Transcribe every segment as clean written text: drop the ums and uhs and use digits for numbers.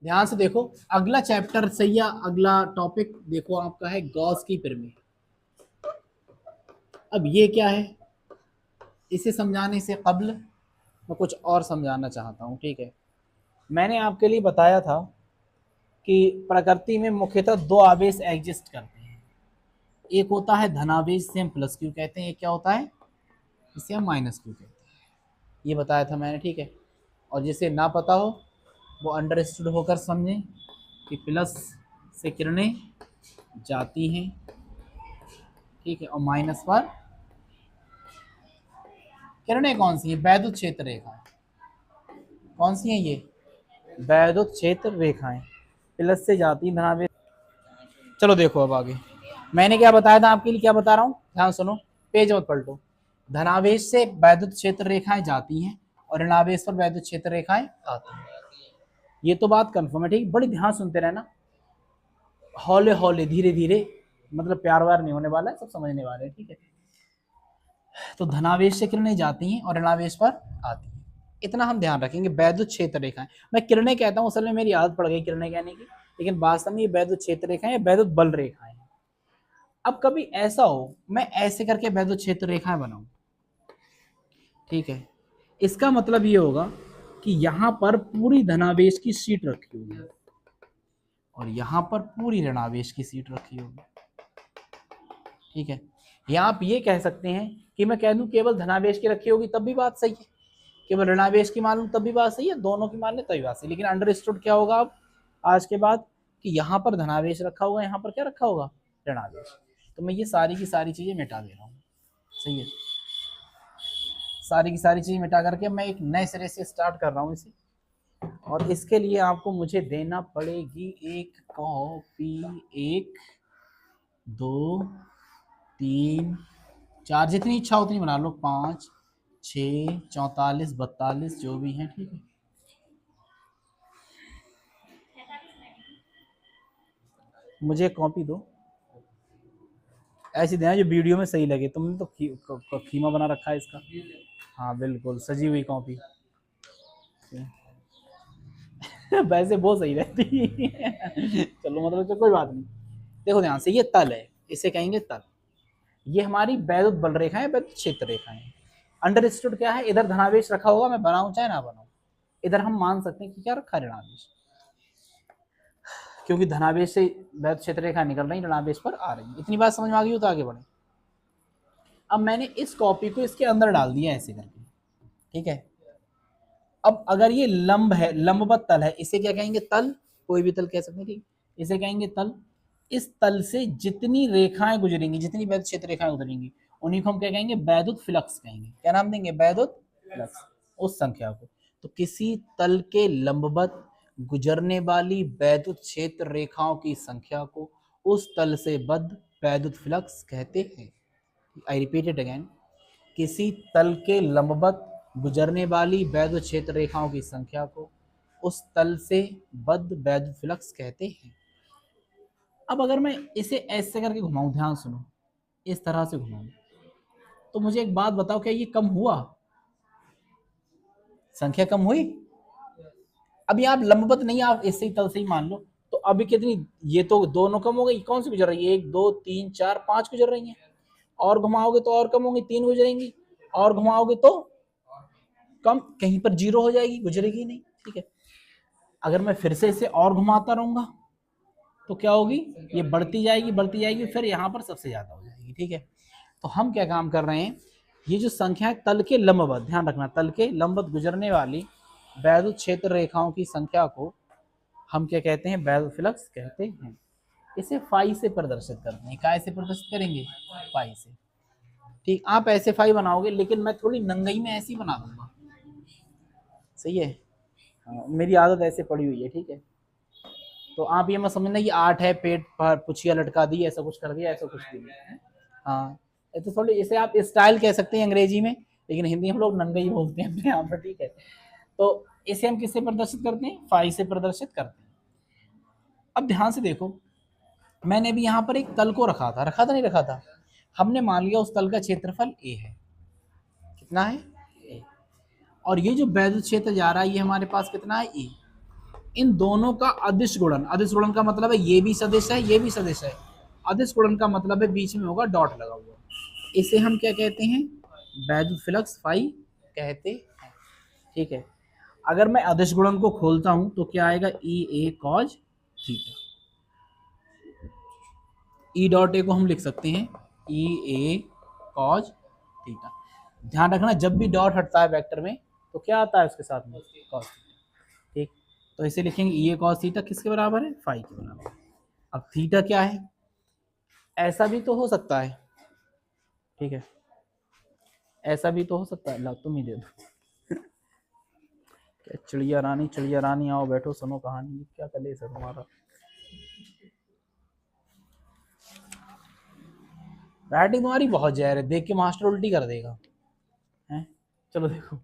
ध्यान से देखो, अगला चैप्टर सही है, अगला टॉपिक देखो आपका है गॉस की पिरामिड। अब ये क्या है, इसे समझाने से कबल मैं कुछ और समझाना चाहता हूँ, ठीक है। मैंने आपके लिए बताया था कि प्रकृति में मुख्यतः दो आवेश एग्जिस्ट करते हैं। एक होता है धनावेश, से हम प्लस क्यू कहते हैं, एक क्या होता है, इसे हम माइनस क्यू कहते हैं। ये बताया था मैंने, ठीक है। और जिसे ना पता हो वो अंडरस्टूड होकर समझें कि प्लस से किरणें जाती हैं, ठीक है, और माइनस पर किरणें कौन सी हैं, वैद्युत क्षेत्र रेखाएं। कौन सी हैं ये, वैद्युत क्षेत्र रेखाएं, प्लस से जाती हैं धनावेश। चलो देखो अब आगे मैंने क्या बताया था आपके लिए, क्या बता रहा हूँ, ध्यान सुनो, पेज मत पलटो। धनावेश से वैद्युत क्षेत्र रेखाएं जाती हैं और ऋणावेश पर वैद्युत क्षेत्र रेखाएं आती हैं। ये तो बात कंफर्म है, ठीक, बड़ी ध्यान सुनते रहना, हौले हौले धीरे धीरे, मतलब प्यार व्यार नहीं होने वाला है, सब समझने वाले हैं, ठीक है। तो धनावेश से किरणें जाती हैं और ऋणावेश पर आती हैं, इतना हम ध्यान रखेंगे। वैद्युत क्षेत्र रेखाएं, मैं किरणें कहता हूँ, असल में मेरी आदत पड़ गई किरणें कहने की, लेकिन वास्तव में ये वैद्युत क्षेत्र रेखाएं या वैद्युत बल रेखाएं। अब कभी ऐसा हो मैं ऐसे करके वैद्युत क्षेत्र रेखाएं बनाऊं, ठीक है, इसका मतलब ये होगा कि यहां पर पूरी धनावेश की सीट रखी होगी और यहां पर पूरी ऋणावेश की सीट रखी होगी, ठीक है। या आप ये कह सकते हैं कि मैं कह दूं केवल धनावेश की रखी होगी तब भी बात सही है, केवल ऋणावेश की मान लूं तब भी बात सही है, दोनों की मान लें तभी बात सही। लेकिन अंडरस्टूड क्या होगा अब आज के बाद, कि यहाँ पर धनावेश रखा होगा, यहाँ पर क्या रखा होगा, ऋणावेश। तो मैं ये सारी की सारी चीजें मिटा दे रहा हूँ, सही है, सारी की सारी चीजें मिटा करके मैं एक नए सिरे से स्टार्ट कर रहा हूँ इसे। और इसके लिए आपको मुझे देना पड़ेगी एक कॉपी, एक, दो, तीन, चार, जितनी इच्छा उतनी बना लो, 5, 6, 44, 42 जो भी हैं, ठीक है। मुझे एक कॉपी दो, ऐसी देना जो वीडियो में सही लगे। तुमने तो खीमा बना रखा है इसका। हाँ बिल्कुल सजी हुई कॉपी वैसे बहुत सही रहती चलो मतलब तो कोई बात नहीं। देखो ध्यान से, ये तल है, इसे कहेंगे तल। ये हमारी वैद्युत बल रेखा है, वैद्युत क्षेत्र रेखा है। अंडरस्टूड क्या है, इधर धनावेश रखा होगा, मैं बनाऊं चाहे ना बनाऊं, इधर हम मान सकते हैं कि क्या रखा है, ऋणावेश, क्योंकि धनावेश से वैद्युत क्षेत्र रेखा निकल रही, ऋणावेश पर आ रही है। इतनी बात समझ में आ गई हो तो आगे बढ़े। अब मैंने इस कॉपी को इसके अंदर डाल दिया ऐसे करके, ठीक है। अब अगर ये लंब है, लंबवत तल है, इसे क्या कहेंगे, तल, कोई भी तल कह सकते हैं, ठीक, इसे कहेंगे तल। इस तल से जितनी रेखाएं गुजरेंगी, जितनी वैद्युत क्षेत्र रेखाएं गुजरेंगी, उन्हीं को हम क्या कहेंगे, वैद्युत फ्लक्स कहेंगे। क्या नाम देंगे, वैद्युत फ्लक्स, उस संख्या को। तो किसी तल के लंबवत गुजरने वाली वैद्युत क्षेत्र रेखाओं की संख्या को उस तल से बद्ध वैद्युत फ्लक्स कहते हैं। आई रिपीट इट अगेन, किसी तल के लंबवत गुजरने वाली वैद्युत क्षेत्र रेखाओं की संख्या को उस तल से बद्ध वैद्युत फ्लक्स कहते हैं। अब अगर मैं इसे ऐसे करके घुमाऊं, ध्यान सुनो, इस तरह से घुमाऊं, तो मुझे एक बात बताओ, क्या ये कम हुआ, संख्या कम हुई? अभी आप लंबवत नहीं, आप इससे ही तल से ही मान लो, तो अभी कितनी, ये तो दोनों कम हो गई, कौन सी गुजर रही है, 1, 2, 3, 4, 5 गुजर रही है। और घुमाओगे तो और कम होंगी, 3 गुजरेंगी, और घुमाओगे तो कम, कहीं पर जीरो हो जाएगी, गुजरेगी नहीं, ठीक है। अगर मैं फिर से इसे और घुमाता रहूंगा तो क्या होगी, ये बढ़ती जाएगी बढ़ती जाएगी, फिर यहाँ पर सबसे ज्यादा हो जाएगी, ठीक है। तो हम क्या काम कर रहे हैं, ये जो संख्या है तल के लंबवत, ध्यान रखना, तल के लंबवत गुजरने वाली वैद्युत क्षेत्र रेखाओं की संख्या को हम क्या कहते हैं, वैद्युत फ्लक्स कहते हैं। इसे फाई से प्रदर्शित करते हैं। काय से प्रदर्शित करेंगे, फाई से, ठीक। आप ऐसे फाई बनाओगे, लेकिन मैं थोड़ी नंगई में ऐसी बना दूंगा, सही है। हाँ, मेरी आदत ऐसे पड़ी हुई है, ठीक है। तो आप ये मत समझना कि 8 है, पेट पर पुछिया लटका दी, ऐसा कुछ कर दिया, ऐसा कुछ भी नहीं। हाँ, तो थोड़ी इसे आप स्टाइल कह सकते हैं अंग्रेजी में, लेकिन हिंदी हम लोग नंगा ही बोलते हैं अपने यहाँ पर, ठीक है। तो इसे हम किससे प्रदर्शित करते हैं, फाई से प्रदर्शित करते हैं। अब ध्यान से देखो, मैंने भी यहाँ पर एक तल को रखा था, नहीं रखा था, हमने मान लिया उस तल का क्षेत्रफल ए है, कितना है, ए। और ये जो वैद्युत क्षेत्र जा रहा है, ये हमारे पास कितना है, ए। इन दोनों का अदिश गुणन, अदिश गुणन का मतलब है ये भी सदिश है ये भी सदिश है, अदिश गुणन का मतलब है बीच में होगा डॉट लगा हुआ, इसे हम क्या कहते हैं, वैद्युत फ्लक्स फाई कहते हैं। ठीक है, अगर मैं अदिश गुणन को खोलता हूं तो क्या आएगा, E A cos theta, E dot A को हम लिख सकते हैं ई ए कॉज थीटा। ध्यान रखना जब भी डॉट हटता है वेक्टर में तो क्या आता है उसके साथ में, कॉस। ठीक, तो इसे लिखेंगे ई ए कॉस थीटा किसके बराबर है, फाई के बराबर। अब थीटा क्या है, ऐसा भी तो हो सकता है, ठीक है, ऐसा भी तो हो सकता है, ला तुम ही दे दो। क्या चिड़िया रानी आओ बैठो सुनो कहानी, क्या कलेश है तुम्हारा। राइटिंग तुम्हारी बहुत जहर है, देख के मास्टर उल्टी कर देगा है। चलो देखो,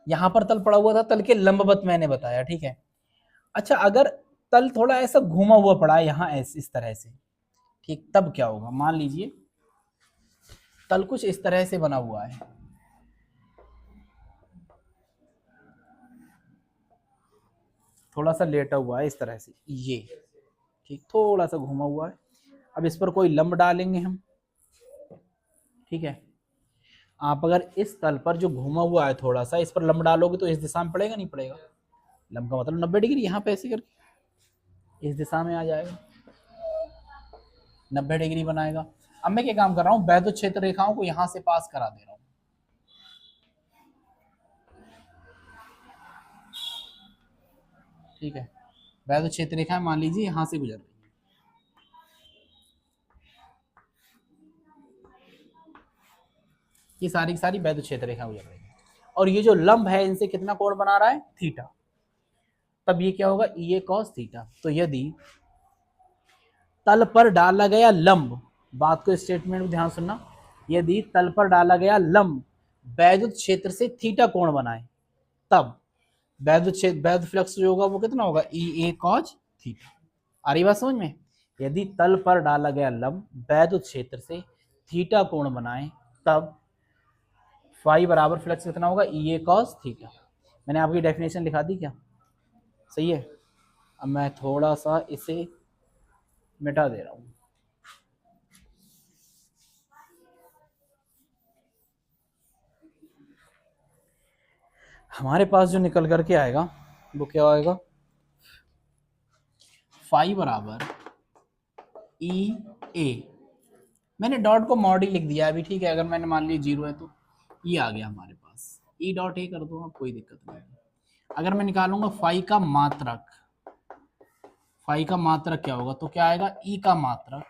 यहाँ पर तल पड़ा हुआ था, तल के लंबवत मैंने बताया, ठीक है। अच्छा, अगर तल थोड़ा ऐसा घुमा हुआ पड़ा है यहाँ ऐसे इस तरह से, ठीक, तब क्या होगा, मान लीजिए तल कुछ इस तरह से बना हुआ है, थोड़ा सा लेटा हुआ है इस तरह से ये, ठीक, थोड़ा सा घुमा हुआ है। अब इस पर कोई लंब डालेंगे हम, ठीक है। आप अगर इस तल पर जो घुमा हुआ है थोड़ा सा, इस पर लंब डालोगे तो इस दिशा में पड़ेगा नहीं पड़ेगा, लंब का मतलब 90 डिग्री, यहाँ पे ऐसे करके इस दिशा में आ जाएगा, 90 डिग्री बनाएगा। अब मैं क्या काम कर रहा हूँ, वैद्युत क्षेत्र रेखाओं को यहाँ से पास करा दे रहा हूँ, ठीक है। वैद्युत क्षेत्र रेखा मान लीजिए यहाँ से गुजर रही है, ये सारी की सारी वैद्युत क्षेत्र रेखा गुजर रही है, और ये जो लंब है इनसे कितना कोण बना रहा है, थीटा। तब ये क्या होगा, ई ए कॉस थीटा। तो यदि तल पर डाला गया लंब, बात को स्टेटमेंट में ध्यान सुनना, यदि तल पर डाला गया लंब वैद्युत क्षेत्र से थीटा कोण बनाए, तब वैद्युत क्षेत्र वैद्युत फ्लक्स जो होगा वो कितना होगा, ई ए कॉज थीटा। आ रही बात समझ में, यदि तल पर डाला गया लंब वैद्युत क्षेत्र से थीटा कोण बनाए, तब फाई बराबर फ्लक्स कितना होगा, ई ए कॉस थीटा। मैंने आपकी डेफिनेशन लिखा दी क्या, सही है। अब मैं थोड़ा सा इसे मिटा दे रहा हूं, हमारे पास जो निकल करके आएगा वो क्या आएगा, फाई बराबर ई ए, मैंने डॉट को मॉड ही लिख दिया अभी, ठीक है। अगर मैंने मान लिया 0 है तो ये आ गया हमारे पास, ई डॉट ए कर दो आप, कोई दिक्कत नहीं है। अगर मैं निकालूंगा फाई का मात्रक, फाई का मात्रक क्या होगा, तो क्या आएगा, ई का मात्रक,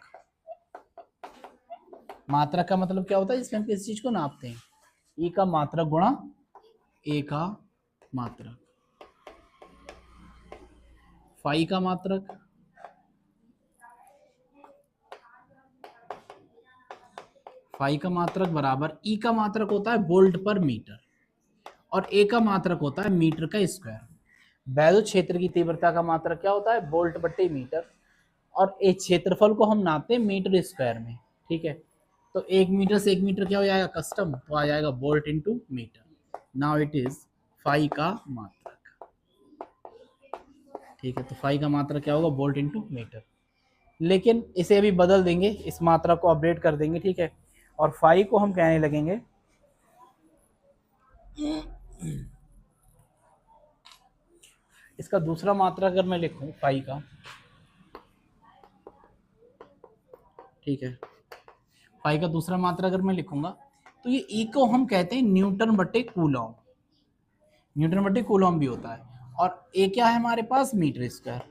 मात्रक का मतलब क्या होता है जिसमें हम किसी चीज को नापते हैं, ई का मात्रक गुणा ए का मात्रक, फाई का मात्रक, फाई का मात्रक बराबर ई का मात्रक होता है वोल्ट पर मीटर, और ए का मात्रक होता है मीटर का स्क्वायर। वैद्युत क्षेत्र की तीव्रता का मात्रक क्या होता है, वोल्ट बट्टे मीटर, और एक क्षेत्रफल को हम नापते हैं मीटर स्क्वायर में, ठीक है। तो 1 मीटर से 1 मीटर क्या हो जाएगा कस्टम, तो आ जाएगा volt into metre. Now it is phi का मात्रक, ठीक है। तो फाई का मात्रक क्या होगा, वोल्ट इंटू मीटर, लेकिन इसे अभी बदल देंगे, इस मात्रा को अपडेट कर देंगे, ठीक है। और फाई को हम कहने लगेंगे इसका दूसरा मात्रा अगर मैं लिखूं फाई का, ठीक है, फाई का दूसरा मात्रा अगर मैं लिखूंगा तो ये ई को हम कहते हैं न्यूटन बटे कूलॉम, न्यूटन बटे कूलॉम भी होता है, और ए क्या है हमारे पास, मीटर स्क्वायर,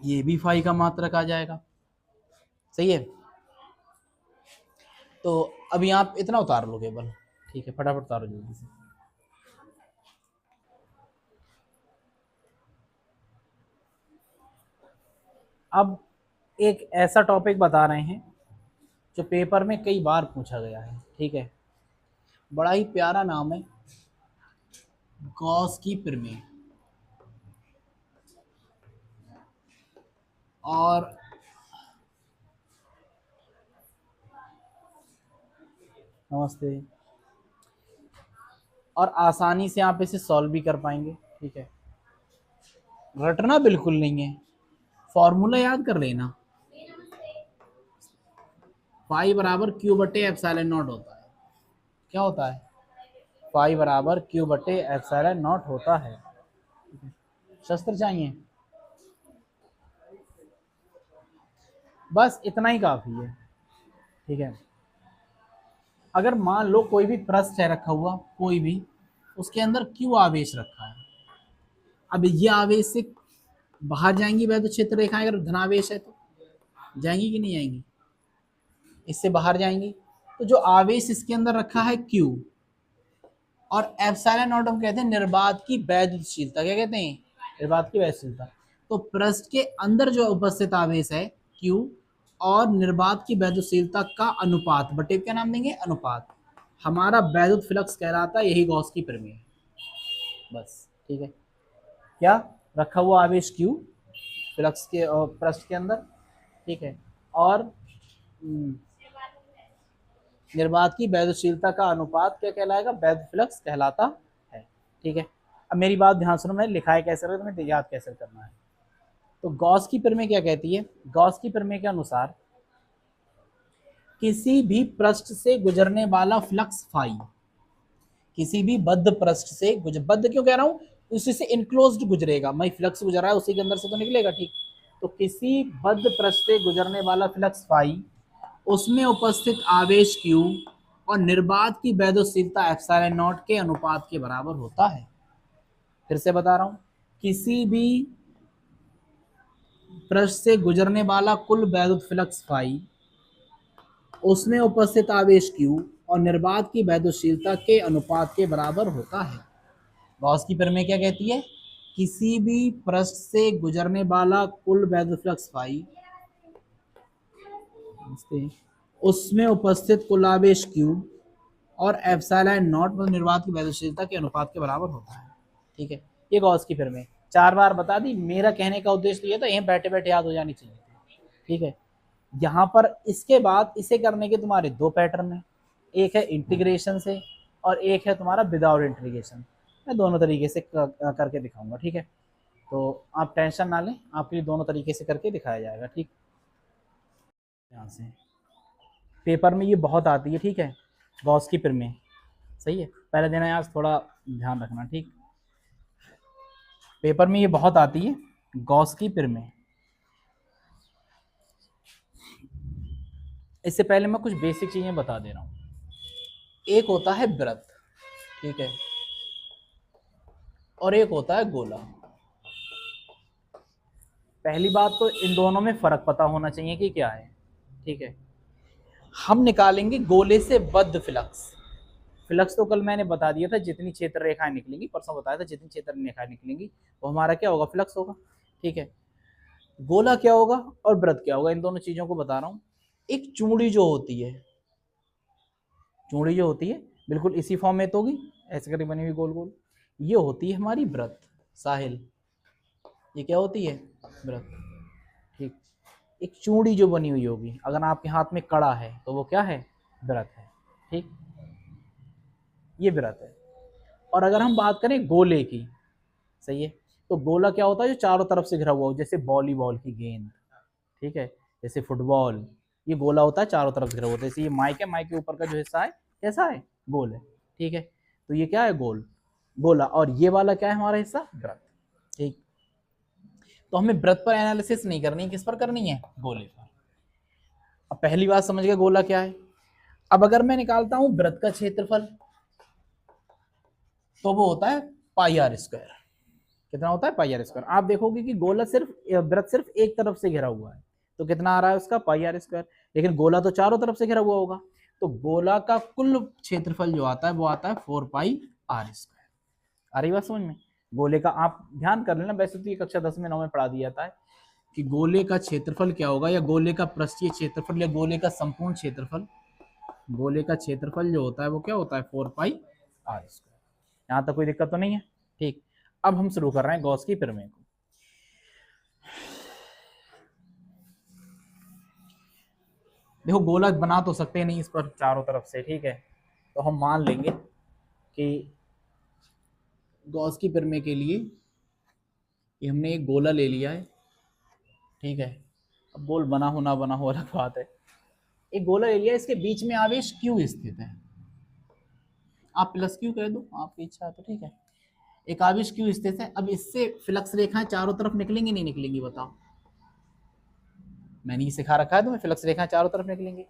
ये भी फाई का मात्रक आ जाएगा, सही है। तो अभी आप इतना उतार लो केवल, ठीक है, फटाफट उतारो जल्दी से। अब एक ऐसा टॉपिक बता रहे हैं जो पेपर में कई बार पूछा गया है, ठीक है, बड़ा ही प्यारा नाम है, गॉस की प्रमेय। और नमस्ते, और आसानी से आप इसे सॉल्व भी कर पाएंगे, ठीक है, रटना बिल्कुल नहीं है, फॉर्मूला याद कर लेना। फाई बराबर क्यू बटे एप्सिलॉन नॉट होता है। क्या होता है? फाई बराबर क्यू बटे एप्सिलॉन नॉट होता है। शस्त्र चाहिए, बस इतना ही काफी है। ठीक है, अगर मान लो कोई भी पृष्ठ है रखा हुआ, कोई भी, उसके अंदर क्यू आवेश रखा है। अब ये आवेश से बाहर जाएंगी वैद्युत क्षेत्र रेखाएं, अगर धनावेश है तो जाएंगी कि नहीं जाएंगी? इससे बाहर जाएंगी। तो जो आवेश इसके अंदर रखा है Q, और एप्सिलॉन नॉट हम कहते हैं निर्वात की वैद्युतशीलता। क्या कहते हैं? निर्वात की वैद्युतशीलता। तो पृष्ठ के अंदर जो उपस्थित आवेश है Q और निर्वात की वैद्युतशीलता का अनुपात बटे क्या नाम देंगे? अनुपात। हमारा वैद्युत फ्लक्स कहलाता है, यही गॉस की प्रमेय है। बस ठीक है, क्या रखा हुआ आवेश Q फ्लक्स के पृष्ठ के अंदर, ठीक है, और निर्वात की वैद्युतशीलता का अनुपात क्या कहलाएगा? वैद्युत फ्लक्स कहलाता है। ठीक है, अब मेरी बात ध्यान सुनो, मैं लिखाया कैसे रहा, तुम्हें याद कैसे करना है। तो गॉस की प्रमेय क्या कहती है? गॉस की प्रमेय के अनुसार किसी भी पृष्ठ से गुजरने वाला फ्लक्स फाई, किसी भी बद्ध पृष्ठ से बद्ध क्यों कह रहा हूं? उसी से इनक्लोज्ड गुजरेगा, मैं फ्लक्स गुजर रहा है उसी के अंदर से तो निकलेगा। ठीक, तो किसी बद्ध पृष्ठ से गुजरने वाला फ्लक्स फाई, उसमें उपस्थित आवेश Q और निर्वात की वैद्युतशीलता एप्सिलॉन नॉट के अनुपात के बराबर होता है। फिर से बता रहा हूं, किसी भी पृष्ठ से गुजरने वाला कुल वैद्युत फ्लक्स फाई, उसमें उपस्थित आवेश Q और निर्वात की वैद्युतशीलता के अनुपात के बराबर होता है। गॉस की प्रमेय क्या कहती है? किसी भी पृष्ठ से गुजरने वाला कुल वैद्युत फ्लक्स फाई, उसमें उपस्थित कुल आवेश Q और एप्सिलॉन नॉट मतलब निर्वात की वैद्युतशीलता के अनुपात के बराबर होता है। ठीक है, ये गॉस की प्रमेय 4 बार बता दी। मेरा कहने का उद्देश्य तो ये था, यहीं बैठे बैठे याद हो जानी चाहिए। ठीक है, यहाँ पर इसके बाद इसे करने के तुम्हारे 2 पैटर्न है, एक है इंटीग्रेशन से और एक है तुम्हारा विदाउट इंटीग्रेशन। मैं दोनों तरीके से करके दिखाऊंगा। ठीक है, तो आप टेंशन ना लें, आपके लिए दोनों तरीके से करके दिखाया जाएगा। ठीक, ध्यान से, पेपर में ये बहुत आती है। ठीक है, गॉस की प्रमेय, सही है, पहले दिन है आज, थोड़ा ध्यान रखना। ठीक, पेपर में ये बहुत आती है गॉस की प्रमेय। इससे पहले मैं कुछ बेसिक चीजें बता दे रहा हूं। एक होता है वृत्त, ठीक है, और एक होता है गोला। पहली बात तो इन दोनों में फर्क पता होना चाहिए कि क्या है। ठीक है, हम निकालेंगे गोले से बद्ध फ्लक्स। फ्लक्स तो कल मैंने बता दिया था, जितनी क्षेत्र रेखाएं निकलेंगी, परसों बताया था, जितनी क्षेत्र रेखाएं निकलेंगी वो हमारा क्या होगा? फ्लक्स होगा। ठीक है, गोला क्या होगा और वृत्त क्या होगा, इन दोनों चीजों को बता रहा हूं। एक चूड़ी जो होती है, चूड़ी जो होती है बिल्कुल इसी फॉर्म में तो होगी, ऐसे करके बनी हुई गोल गोल, ये होती है हमारी वृत्त। साहिल, ये क्या होती है? वृत्त। ठीक, एक चूड़ी जो बनी हुई होगी, अगर आपके हाथ में कड़ा है तो वो क्या है? वृत्त है। ठीक, ये वृत्त है। और अगर हम बात करें गोले की, सही है, तो गोला क्या होता है? जो चारों तरफ से घिरा हुआ हो, जैसे वॉलीबॉल की गेंद, ठीक है, जैसे फुटबॉल, ये गोला होता है, चारों तरफ घिरा हुआ होता है। जैसे ये माइक है, माइक के ऊपर का जो हिस्सा है कैसा है? गोल है। ठीक है, तो ये क्या है? गोल, गोला। और ये वाला क्या है हमारा हिस्सा? वृत्त। ठीक, तो हमें वृत्त पर एनालिसिस नहीं करनी है, किस पर करनी है? गोले पर। अब पहली बात समझ गए गोला क्या है। अब अगर मैं निकालता हूं वृत्त का क्षेत्रफल, तो वो होता है पाई आर स्क्वायर। कितना होता है? Pi r square. आप देखोगे कि गोला सिर्फ, वृत्त सिर्फ एक तरफ से घिरा हुआ है, तो कितना आ रहा है उसका? पाई आर स्क्वायर। लेकिन गोला तो चारों तरफ से घिरा हुआ होगा, तो गोला का कुल क्षेत्रफल जो आता है वो आता है 4 पाई आर स्क्वायर। आ रही बात समझ में? गोले का आप ध्यान कर लेना, वैसे तो ये कक्षा 10 में 9 में पढ़ा दिया जाता है कि गोले का क्षेत्रफल क्या होगा, या गोले का पृष्ठीय क्षेत्रफल, या गोले का संपूर्ण क्षेत्रफल। गोले का क्षेत्रफल जो होता है वो क्या होता है? 4 पाई आर स्क्वायर। यहाँ तक कोई दिक्कत तो नहीं है? ठीक, अब हम शुरू कर रहे हैं गॉस की प्रमेय को। देखो, गोला बना तो सकते नहीं इस पर चारों तरफ से, ठीक है, तो हम मान लेंगे कि गॉस की प्रमेय के लिए ये हमने एक गोला ले लिया है, ठीक है। अब गोल बना हो ना बना हो अलग बात है। एक गोला ले लिया, इसके बीच में आवेश Q स्थित है, आप प्लस Q कह दो, आपकी इच्छा है तो ठीक है। एक आवेश Q स्थित है। अब इससे फ्लक्स रेखाएं चारों तरफ निकलेंगी नहीं निकलेंगी बताओ? मैंने ये सिखा रखा है तुम्हें, फ्लक्स रेखाएं चारों तरफ निकलेंगी।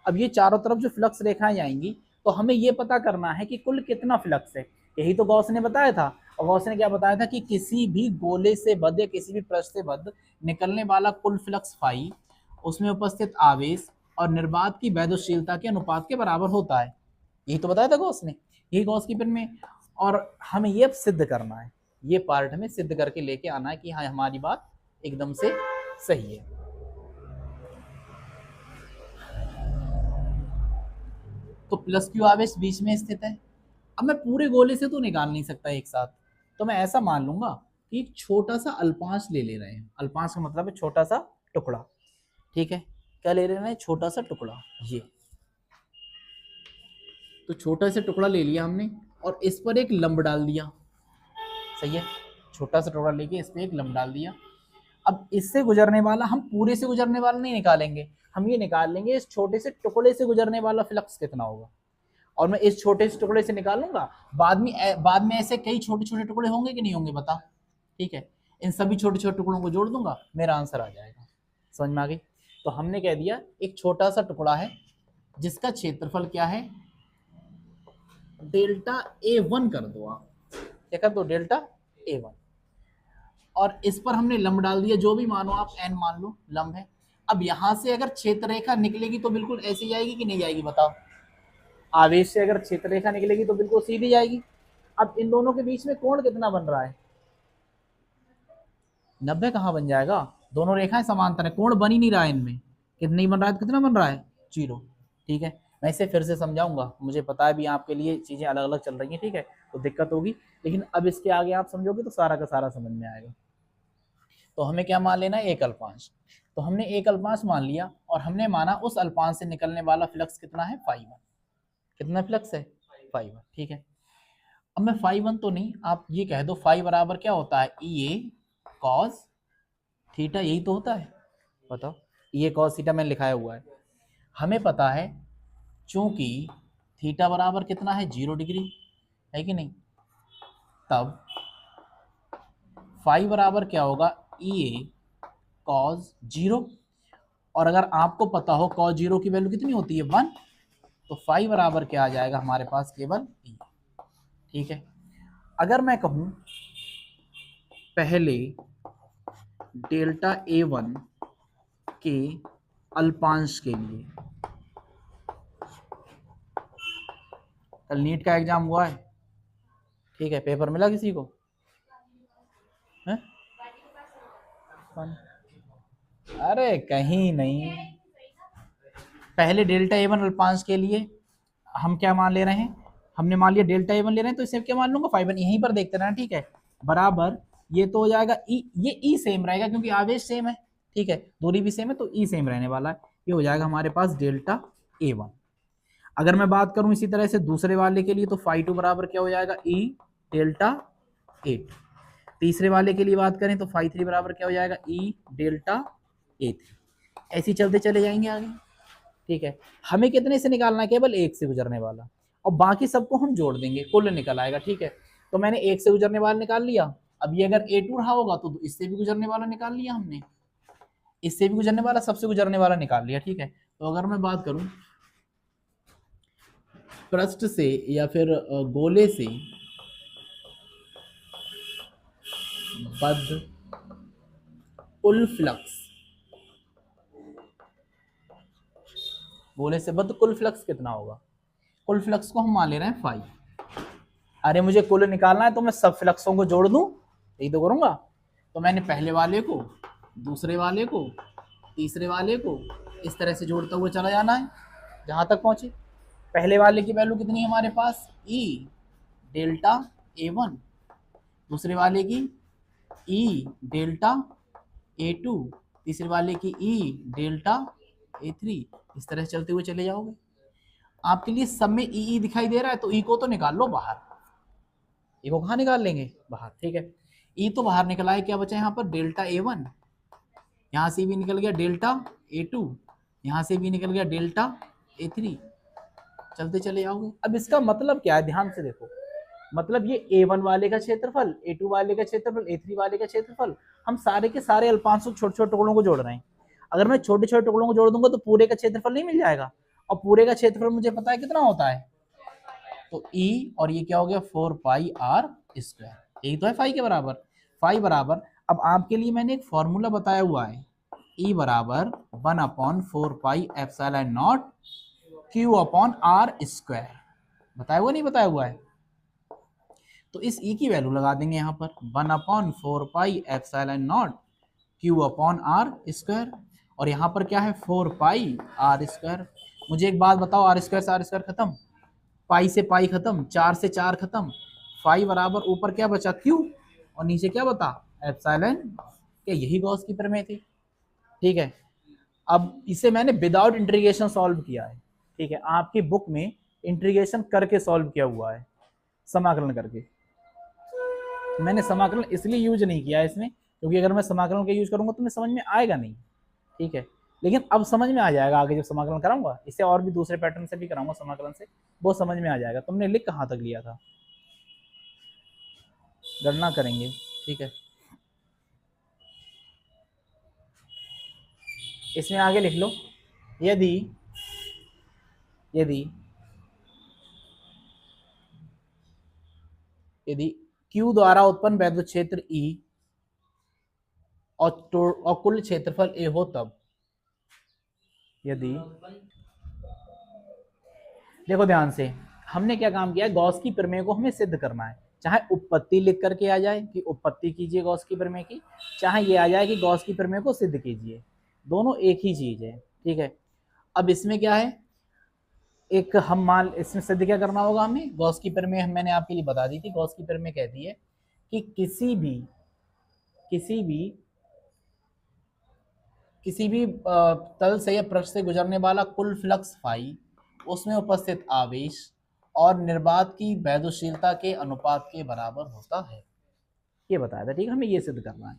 अब ये चारों तरफ जो फ्लक्स रेखाएं जाएंगी तो हमें ये पता करना है कि कुल कितना फ्लक्स है। यही तो गॉस ने बताया था। और गॉस ने क्या बताया था कि किसी भी गोले से बद्ध या किसी भी पृष्ठ से बद्ध निकलने वाला कुल फ्लक्स फाई उसमें उपस्थित आवेश और निर्वात की वैद्युतशीलता के अनुपात के बराबर होता है। यही तो बताया था गॉस ने, यही गॉस की प्रमेय में। और हमें ये अब सिद्ध करना है, ये पार्ट हमें सिद्ध करके लेके आना है कि हाँ हमारी बात एकदम से सही है। तो प्लस Q आवेश बीच में स्थित है। अब मैं पूरे गोले से तो निकाल नहीं सकता एक साथ, तो मैं ऐसा मान लूंगा कि एक छोटा सा अल्पांश ले रहे हैं। अल्पांश का मतलब है छोटा सा टुकड़ा, ठीक है। क्या ले रहे हैं? छोटा सा टुकड़ा। ये तो छोटा सा टुकड़ा ले लिया हमने और इस पर एक लंब डाल दिया, सही है। छोटा सा टुकड़ा लेके इस पर एक लंब डाल दिया। अब इससे गुजरने वाला, हम पूरे से गुजरने वाला नहीं निकालेंगे, हम ये निकाल लेंगे इस छोटे से टुकड़े से गुजरने वाला फ्लक्स कितना होगा। और मैं इस छोटे से टुकड़े से निकालूंगा, बाद में ऐसे कई छोटे छोटे टुकड़े होंगे कि नहीं होंगे बता, ठीक है। इन सभी छोटे छोटे टुकड़ों को जोड़ दूंगा, मेरा आंसर आ जाएगा। समझ में आ गई? तो हमने कह दिया एक छोटा सा टुकड़ा है जिसका क्षेत्रफल क्या है, डेल्टा A1 कर दो आप, क्या कर दो? Delta A1। और इस पर हमने लंब डाल दिया, जो भी मानो आप, n मान लो लंब है। अब यहां से अगर क्षेत्र रेखा निकलेगी तो बिल्कुल ऐसी जाएगी कि नहीं जाएगी बताओ? आवेश से अगर क्षेत्र रेखा निकलेगी तो बिल्कुल सीधी जाएगी। अब इन दोनों के बीच में कोण कितना बन रहा है? 90 कहाँ बन जाएगा? दोनों रेखाएं समांतर है, कोण बन ही नहीं रहा है इनमें। कितनी बन रहा है? कितना बन रहा है? 0, ठीक है। मैं इसे फिर से समझाऊंगा, मुझे पता है भी आपके लिए चीजें अलग अलग चल रही हैं, ठीक है, तो दिक्कत होगी, लेकिन अब इसके आगे आप समझोगे तो सारा का सारा समझ में आएगा। तो हमें क्या मान लेना है? एक अल्पांश। तो हमने एक अल्पांश मान लिया और हमने माना उस अल्पांश से निकलने वाला फ्लक्स कितना है? φ1। कितना फ्लक्स है? φ1, ठीक है। अब मैं φ1 तो नहीं, आप ये कह दो फाई बराबर क्या होता है? EA cos थीटा, यही तो होता है, बताओ। EA cos थीटा मैंने लिखाया हुआ है। हमें पता है चूंकि थीटा बराबर कितना है? 0 डिग्री, है कि नहीं? तब फाई बराबर क्या होगा? EA cos 0। और अगर आपको पता हो cos 0 की वैल्यू कितनी होती है? 1। तो फाई बराबर क्या आ जाएगा हमारे पास? केवल E, ठीक है। अगर मैं कहूं पहले डेल्टा A1 के अल्पांश के लिए, कल नीट का एग्जाम हुआ है, ठीक है, पेपर मिला किसी को? है? अरे कहीं नहीं। पहले डेल्टा A1 अल्पांश के लिए हम क्या मान ले रहे हैं? हमने मान लिया डेल्टा A1 ले रहे हैं, तो इसे क्या मान लूंगा? φ1, यहीं पर देखते रहना, ठीक है। बराबर ये तो हो जाएगा E, ये E सेम रहेगा क्योंकि आवेश सेम है, ठीक है, दूरी भी सेम है, तो E सेम रहने वाला है। ये हो जाएगा हमारे पास डेल्टा A1। अगर मैं बात करूं इसी तरह से दूसरे वाले के लिए, तो φ2 बराबर क्या हो जाएगा? E delta A2। तीसरे वाले के लिए बात करें तो φ3 बराबर क्या हो जाएगा? E delta A3। ऐसे चलते चले जाएंगे आगे, ठीक है। हमें कितने से निकालना है? केवल एक से गुजरने वाला, और बाकी सबको हम जोड़ देंगे, कुल निकल आएगा, ठीक है। तो मैंने एक से गुजरने वाला निकाल लिया। अब ये अगर A2 रहा होगा तो इससे भी गुजरने वाला निकाल लिया हमने, इससे भी गुजरने वाला, सबसे गुजरने वाला निकाल लिया, ठीक है। तो अगर मैं बात करूं पृष्ठ से या फिर गोले से बद्ध कुल फ्लक्स, गोले से बद्ध कुल फ्लक्स कितना होगा? कुल फ्लक्स को हम मान ले रहे हैं फाई। अरे मुझे कुल निकालना है तो मैं सब फ्लक्सों को जोड़ दूं, यही तो करूंगा। तो मैंने पहले वाले को, दूसरे वाले को, तीसरे वाले को इस तरह से जोड़ता हुआ चला जाना है जहां तक पहुंचे। पहले वाले की वैल्यू कितनी है हमारे पास? E delta A1। दूसरे वाले की E डेल्टा A2। तीसरे वाले की E डेल्टा A3। इस तरह से चलते हुए चले जाओगे। आपके लिए सब में ई दिखाई दे रहा है तो ई को तो निकाल लो बाहर, ए को कहाँ निकाल लेंगे, बाहर, ठीक है। ई तो बाहर निकला है, क्या बचा यहाँ पर, डेल्टा A1, यहाँ से भी निकल गया डेल्टा A2, यहाँ से भी निकल गया डेल्टा A3, चलते चले जाओगे। अब इसका मतलब क्या है, ध्यान से देखो, मतलब ये A1 वाले का क्षेत्रफल, A2 वाले का क्षेत्रफल, A3 वाले का क्षेत्रफल, हम सारे के सारे अल्पांशों छोटे छोटे टुकड़ों को जोड़ रहे हैं। अगर मैं छोटे छोटे टुकड़ों को जोड़ दूंगा तो पूरे का क्षेत्रफल नहीं मिल जाएगा, और पूरे का क्षेत्रफल मुझे पता है कितना होता है, तो E, और ये क्या हो गया 4πr², यही तो है फाई के बराबर। फाई बराबर, अब आपके लिए मैंने एक फॉर्मूला बताया हुआ है, E बराबर 1/4πε0 Q/r², बताया हुआ नहीं बताया हुआ है, तो इस E की वैल्यू लगा देंगे यहाँ पर 1/4πε0 Q/r², और यहाँ पर क्या है 4πr²। मुझे एक बात बताओ, r² से r² खत्म, पाई से पाई खत्म, 4 से 4 खत्म, फाई बराबर ऊपर क्या बचा Q, और नीचे क्या बता एप्सिलॉन, क्या यही गॉस की प्रमेय थी, ठीक है। अब इसे मैंने विदाउट इंटीग्रेशन सॉल्व किया है, ठीक है, आपकी बुक में इंटीग्रेशन करके सॉल्व किया हुआ है, समाकलन करके। मैंने समाकलन इसलिए यूज नहीं किया है इसमें, क्योंकि अगर मैं समाकलन का यूज करूंगा तो मैं समझ में आएगा नहीं, ठीक है, लेकिन अब समझ में आ जाएगा आगे जब समाकलन कराऊंगा, इससे और भी दूसरे पैटर्न से भी कराऊंगा समाकलन से, वो समझ में आ जाएगा। तुमने लिख कहाँ तक लिया था, गणना करेंगे, ठीक है, इसमें आगे लिख लो, यदि यदि यदि Q द्वारा उत्पन्न वैद्युत क्षेत्र E और कुल क्षेत्रफल A हो तब, यदि, देखो ध्यान से, हमने क्या काम किया है, गॉस की प्रमेय को हमें सिद्ध करना है, चाहे उत्पत्ति लिख करके आ जाए कि उत्पत्ति कीजिए गॉस की प्रमेय की, चाहे ये आ जाए कि गॉस की प्रमेय को सिद्ध कीजिए, दोनों एक ही चीज है, ठीक है। अब इसमें क्या है, एक हम मान, इसमें सिद्ध क्या करना होगा हमें, गॉस की प्रमेय मैंने आपके लिए बता दी थी, गॉस की प्रमेय कहती है कि किसी भी तल से या पृष्ठ से गुजरने वाला कुल फ्लक्स फाई, उसमें उपस्थित आवेश और निर्वात की वैद्युतशीलता के अनुपात के बराबर होता है, ये बताया था, ठीक है, हमें ये सिद्ध करना है।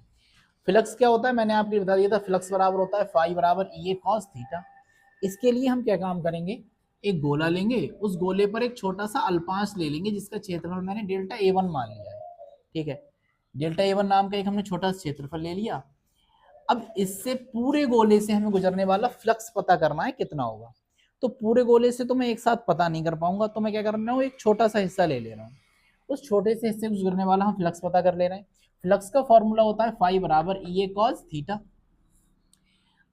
फ्लक्स क्या होता है, मैंने आपको बता दिया था, फ्लक्स बराबर होता है फाई बराबर E cos थीटा। इसके लिए हम क्या काम करेंगे, एक गोला लेंगे, उस गोले पर एक छोटा सा अल्पांश ले लेंगे जिसका क्षेत्रफल मैंने डेल्टा A1 मान लिया है, ठीक है, डेल्टा A1 नाम का एक हमने छोटा सा क्षेत्रफल ले लिया। अब इससे पूरे गोले से हमें गुजरने वाला फ्लक्स पता करना है कितना होगा, तो पूरे गोले से तो मैं एक साथ पता नहीं कर पाऊंगा, तो मैं क्या कर रहा हूँ, एक छोटा सा हिस्सा ले ले रहा हूँ, उस छोटे से हिस्से से गुजरने वाला हम फ्लक्स पता कर ले रहे हैं। फ्लक्स का फॉर्मूला होता है फाई बराबर E cos थीटा।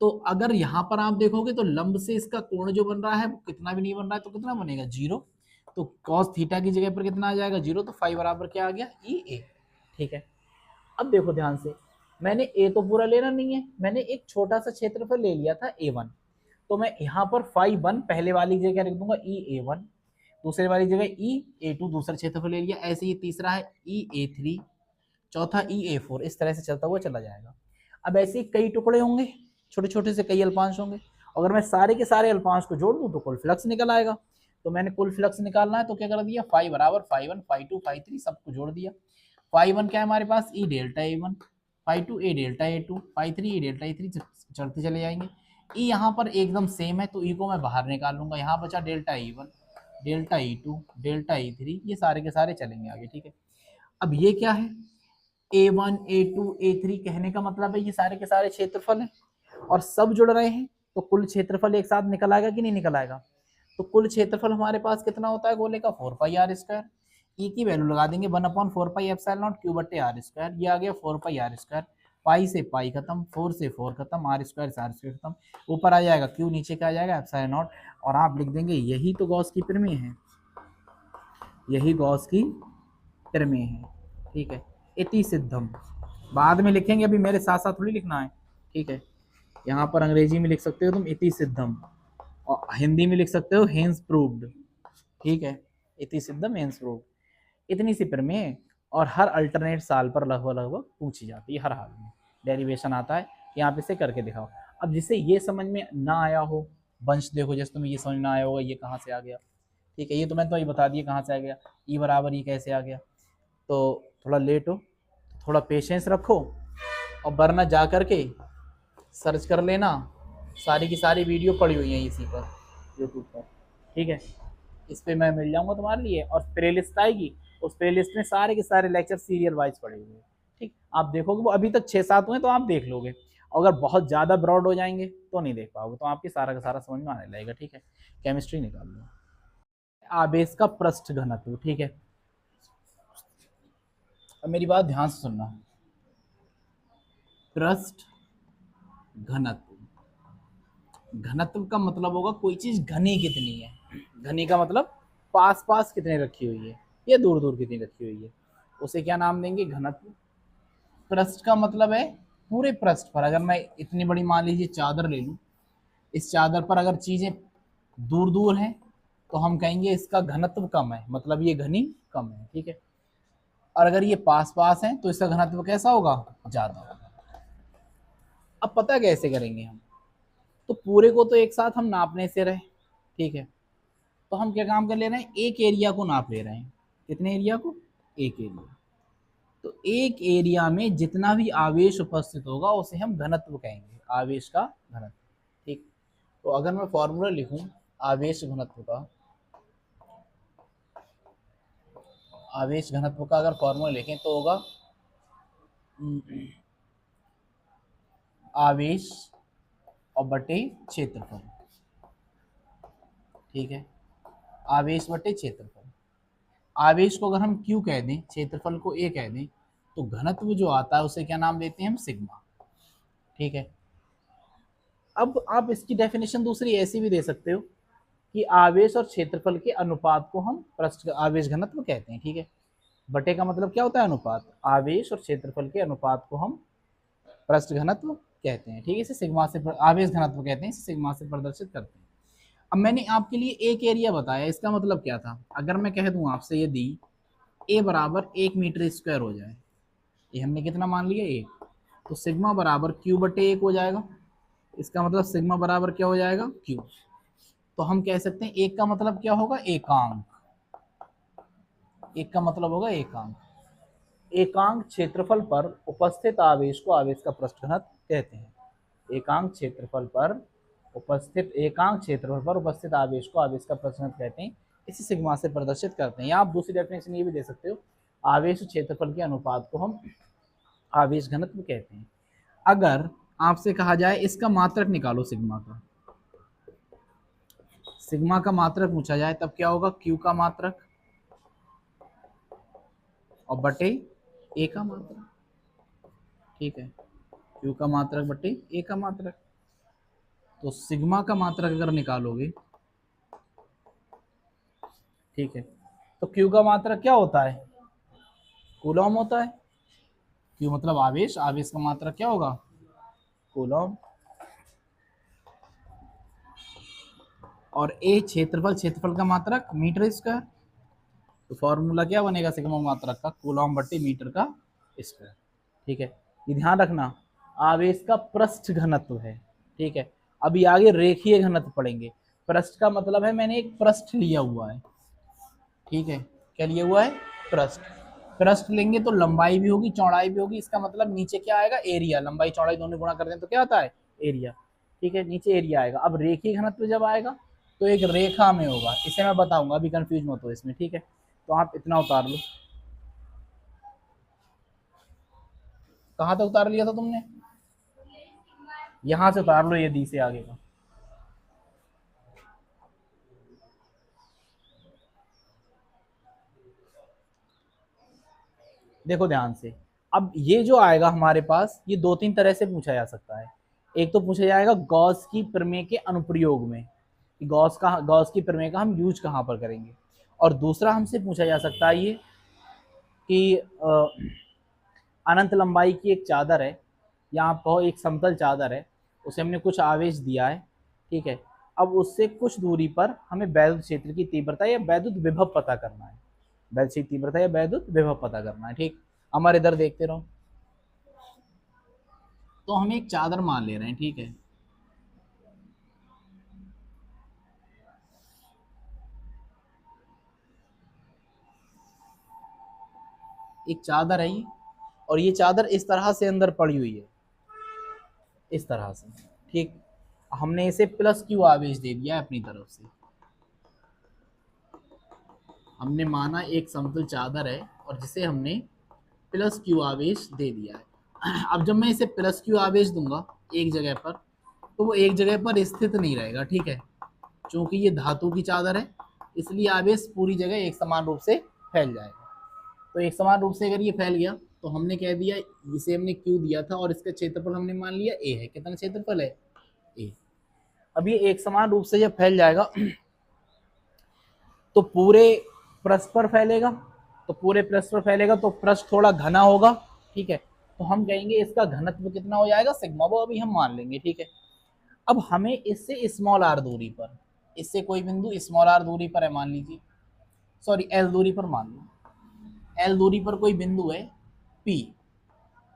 तो अगर यहाँ पर आप देखोगे तो लंब से इसका कोण जो बन रहा है वो कितना भी नहीं बन रहा है, तो कितना बनेगा 0, तो cos थीटा की जगह पर कितना आ जाएगा 0, तो फाई बराबर क्या आ गया EA, ठीक है। अब देखो ध्यान से, मैंने A तो पूरा लेना नहीं है, मैंने एक छोटा सा क्षेत्रफल ले लिया था A1, तो मैं यहाँ पर फाई 1 पहले वाली जगह लिख दूंगा EA1, दूसरे वाली जगह EA2 दूसरा क्षेत्रफल ले लिया, ऐसे ही तीसरा है EA3, चौथा EA4, इस तरह से चलता हुआ चला जाएगा। अब ऐसे कई टुकड़े होंगे, छोटे छोटे से कई अल्पांश होंगे, अगर मैं सारे के सारे अल्पांश को जोड़ दूं तो कुल फ्लक्स निकल आएगा, तो मैंने कुल फ्लक्स निकालना है तो क्या कर दिया, फाई बराबर फाई 1 फाई 2 फाई 3 सबको जोड़ दिया। फाई 1 क्या है हमारे पास, E delta A1, phi 2 A delta A2, phi 3 E delta A3, चढ़ते चले जाएंगे। E यहाँ पर एकदम सेम है तो E को मैं बाहर निकाल लूंगा, यहाँ बचा delta E1, delta E2, delta E3, ये सारे के सारे चलेंगे आगे, ठीक है। अब ये क्या है, A1 A2 A3 कहने का मतलब है ये सारे के सारे क्षेत्रफल हैं और सब जुड़ रहे हैं, तो कुल क्षेत्रफल एक साथ निकल आएगा कि नहीं निकल आएगा, तो कुल क्षेत्रफल हमारे पास कितना होता है गोले का 4πr², E की वैल्यू लगा देंगे 1/4πε0 Q/r², ये आ गया 4πr², पाई से पाई खत्म, 4 से 4 खत्म, r² से r² खत्म, ऊपर आ जाएगा Q, नीचे क्या आ जाएगा ε0, और आप लिख देंगे यही तो गॉस की प्रमेय है, यही गॉस की प्रमेय है, ठीक है। इति सिद्धम, बाद में लिखेंगे, अभी मेरे साथ साथ थोड़ी लिखना है, ठीक है। यहाँ पर अंग्रेजी में लिख सकते हो तुम इति सिद्धम, और हिंदी में लिख सकते हो हेंस प्रूव्ड, ठीक है, इति सिद्धम हेंस प्रूव्ड, इतनी सी प्रमेय, और हर अल्टरनेट साल पर लगभग लगभग पूछी जाती है, हर हाल में डेरिवेशन आता है कि आप इसे करके दिखाओ। अब जिसे ये समझ में ना आया हो, वंश देखो, जैसे तुम्हें ये समझ ना आया होगा ये कहाँ से आ गया, ठीक है, ये तो मैं तो ये बता दिया कहाँ से आ गया, E बराबर E कैसे आ गया, तो थोड़ा लेट हो, थोड़ा पेशेंस रखो, और वरना जा करके सर्च कर लेना, सारी की सारी वीडियो पड़ी हुई हैं इसी पर, यूट्यूब पर, ठीक है। इस पे मैं मिल जाऊंगा तुम्हारे लिए, और प्ले लिस्ट आएगी, उस प्ले लिस्ट में सारे के सारे लेक्चर सीरियल वाइज पड़े हुए हैं, ठीक। आप देखोगे वो अभी तक 6-7 हुए तो आप देख लोगे, अगर बहुत ज़्यादा ब्रॉड हो जाएंगे तो नहीं देख पाओगे, तो आपकी सारा का सारा समझ में आने लगेगा, ठीक है। केमिस्ट्री निकाल लो। आवेश का पृष्ठ घनत्व, ठीक है। अब मेरी बात ध्यान से सुनना, पृष्ठ घनत्व, घनत्व का मतलब होगा कोई चीज घनी कितनी है, घनी का मतलब पास पास कितने रखी हुई है या दूर दूर कितनी रखी हुई है, उसे क्या नाम देंगे, घनत्व। पृष्ठ का मतलब है पूरे पृष्ठ पर, अगर मैं इतनी बड़ी मान लीजिए चादर ले लूं, इस चादर पर अगर चीजें दूर दूर हैं तो हम कहेंगे इसका घनत्व कम है, मतलब ये घनी कम है, ठीक है। और अगर ये पास पास है तो इसका घनत्व कैसा होगा, ज्यादा होगा। अब पता कैसे करेंगे हम, तो पूरे को तो एक साथ हम नापने से रहे, ठीक है। तो हम क्या काम कर ले रहे हैं, एक एरिया को नाप ले रहे हैं, कितने एरिया को, एक एरिया। तो एक एरिया में जितना भी आवेश उपस्थित होगा उसे हम घनत्व कहेंगे, आवेश का घनत्व, ठीक। तो अगर मैं फॉर्मूला लिखूं आवेश घनत्व का, आवेश घनत्व का अगर फॉर्मूला लिखें तो होगा आवेश और बटे क्षेत्रफल, ठीक है। आवेश बटे क्षेत्रफल, आवेश को अगर हम Q कह दें, क्षेत्रफल को A कह दें, तो घनत्व जो आता है उसे क्या नाम देते हैं हम, सिग्मा, ठीक है। अब आप इसकी डेफिनेशन दूसरी ऐसी भी दे सकते हो कि आवेश और क्षेत्रफल के अनुपात को हम पृष्ठ आवेश घनत्व कहते हैं, ठीक है। बटे का मतलब क्या होता है, अनुपात, आवेश और क्षेत्रफल के अनुपात को हम पृष्ठ घनत्व कहते हैं, ठीक है। इसे सिग्मा से आवेश घनत्व कहते हैं, इसे सिग्मा से प्रदर्शित करते हैं। अब मैंने आपके लिए एक एरिया बताया, इसका मतलब क्या था, अगर मैं कह दूं आपसे यदि ए बराबर 1 मीटर स्क्वायर हो जाए, ये हमने कितना मान लिया, एक, तो सिग्मा बराबर क्यू बटे 1 हो जाएगा, इसका मतलब सिग्मा बराबर क्या हो जाएगा, क्यू। तो हम कह सकते हैं एक का मतलब क्या होगा, एकांक, एक का मतलब होगा एकांक, एकांक क्षेत्रफल पर उपस्थित आवेश को आवेश का पृष्ठ घनत्व कहते हैं, एकांक क्षेत्रफल पर उपस्थित, एकांक क्षेत्रफल पर उपस्थित आवेश को आवेश का पृष्ठ घनत्व कहते हैं, इसी सिग्मा से प्रदर्शित करते हैं। या आप दूसरी डेफिनेशन ये भी दे सकते हो, आवेश क्षेत्रफल के अनुपात को हम आवेश घनत्व कहते हैं। अगर आपसे कहा जाए इसका मात्रक निकालो सिग्मा का, सिग्मा का मात्रक पूछा जाए तब क्या होगा, क्यू का मात्रक और बटे ए का मात्रक, ठीक है। क्यू का मात्रक बटे ए का मात्रक, तो सिग्मा का मात्रक अगर निकालोगे, ठीक है, तो क्यू का मात्रक क्या होता है, कूलॉम होता है। क्यू मतलब आवेश, आवेश का मात्रक क्या होगा, कूलॉम। और ए क्षेत्रफल, क्षेत्रफल का मात्रक मीटर स्क्वायर, तो फॉर्मूला क्या बनेगा सिग्मा मात्रक का, कूलॉम बटे मीटर का स्क्वायर, ठीक है। ये ध्यान रखना, आवेश का पृष्ठ घनत्व है, ठीक है। अभी आगे रेखीय घनत्व पढ़ेंगे। पृष्ठ का मतलब है मैंने एक पृष्ठ लिया हुआ है, ठीक है, क्या लिया हुआ है, पृष्ठ। पृष्ठ लेंगे तो लंबाई भी होगी चौड़ाई भी होगी, इसका मतलब नीचे क्या आएगा, एरिया, लंबाई चौड़ाई दोनों गुणा करते हैं तो क्या आता है, एरिया, ठीक है, नीचे एरिया आएगा। अब रेखीय घनत्व जब आएगा तो एक रेखा में होगा, इसे मैं बताऊंगा, अभी कंफ्यूज मत हो इसमें, ठीक है। तो आप इतना उतार लो, कहाँ तक उतार लिया था तुमने, यहां से उतार लो, ये दी से आगे का, देखो ध्यान से। अब ये जो आएगा हमारे पास, ये 2-3 तरह से पूछा जा सकता है। एक तो पूछा जाएगा गॉस की प्रमेय के अनुप्रयोग में, कि गॉस की प्रमेय का हम यूज कहाँ पर करेंगे। और दूसरा हमसे पूछा जा सकता है ये कि अनंत लंबाई की एक चादर है, या आप कहो एक समतल चादर है, उसे हमने कुछ आवेश दिया है, ठीक है। अब उससे कुछ दूरी पर हमें वैद्युत क्षेत्र की तीव्रता या वैद्युत विभव पता करना है, वैद्युत तीव्रता या वैद्युत विभव पता करना है, ठीक। हमारे इधर देखते रहो, तो हम एक चादर मान ले रहे हैं, ठीक है। एक चादर है ये, और ये चादर इस तरह से अंदर पड़ी हुई है, इस तरह से, ठीक। हमने इसे प्लस क्यू आवेश दे दिया है अपनी तरफ से, हमने माना एक समतल चादर है और जिसे हमने प्लस क्यू आवेश दे दिया है। अब जब मैं इसे प्लस क्यू आवेश दूंगा एक जगह पर, तो वो एक जगह पर स्थित नहीं रहेगा, ठीक है, क्योंकि ये धातु की चादर है, इसलिए आवेश पूरी जगह एक समान रूप से फैल जाएगा। तो एक समान रूप से अगर ये फैल गया तो हमने कह दिया, इसे हमने क्यू दिया था और इसका क्षेत्रफल हमने मान लिया ए है। कितना क्षेत्रफल है? ए। अब ये एक समान रूप से जब फैल जाएगा तो पूरे पृष्ठ पर फैलेगा, तो पूरे पृष्ठ पर फैलेगा तो पृष्ठ थोड़ा घना होगा, ठीक है, तो हम कहेंगे इसका घनत्व कितना हो जाएगा, सिग्मा, वो अभी हम मान लेंगे, ठीक है। अब हमें इससे स्मॉल आर दूरी पर, इससे कोई बिंदु स्मॉल आर दूरी पर है, मान लीजिए, सॉरी एल दूरी पर मान लो, एल दूरी पर कोई बिंदु है पी,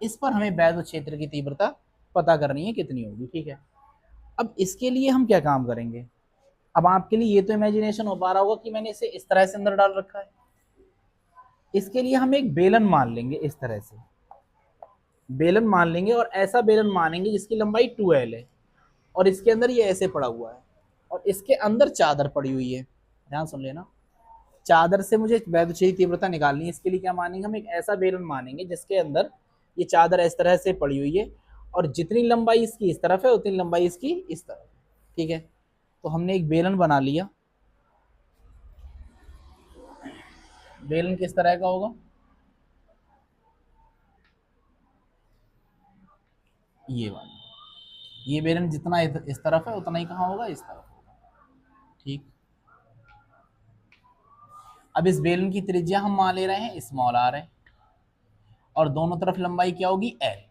इस पर हमें वैद्युत क्षेत्र की तीव्रता पता करनी है कितनी होगी, ठीक है। अब इसके लिए हम क्या काम करेंगे, अब आपके लिए ये तो इमेजिनेशन हो पा रहा होगा कि मैंने इसे इस तरह से अंदर डाल रखा है। इसके लिए हम एक बेलन मान लेंगे, इस तरह से बेलन मान लेंगे, और ऐसा बेलन मानेंगे जिसकी लंबाई 2L है और इसके अंदर ये ऐसे पड़ा हुआ है और इसके अंदर चादर पड़ी हुई है। ध्यान सुन लेना, चादर से मुझे वैद्युत क्षेत्र की तीव्रता निकालनी है। इसके लिए क्या मानेंगे, हम एक ऐसा बेलन मानेंगे जिसके अंदर ये चादर इस तरह से पड़ी हुई है और जितनी लंबाई इसकी इस तरफ है उतनी लंबाई इसकी इस तरफ, ठीक है। तो हमने एक बेलन बना लिया। बेलन किस तरह का होगा, ये वाला, ये बेलन जितना इस तरफ है उतना ही कहाँ होगा, इस तरफ होगा, ठीक। अब इस बेलन की त्रिज्या हम मान ले रहे हैं स्मॉल आर है और दोनों तरफ लंबाई क्या होगी, एल,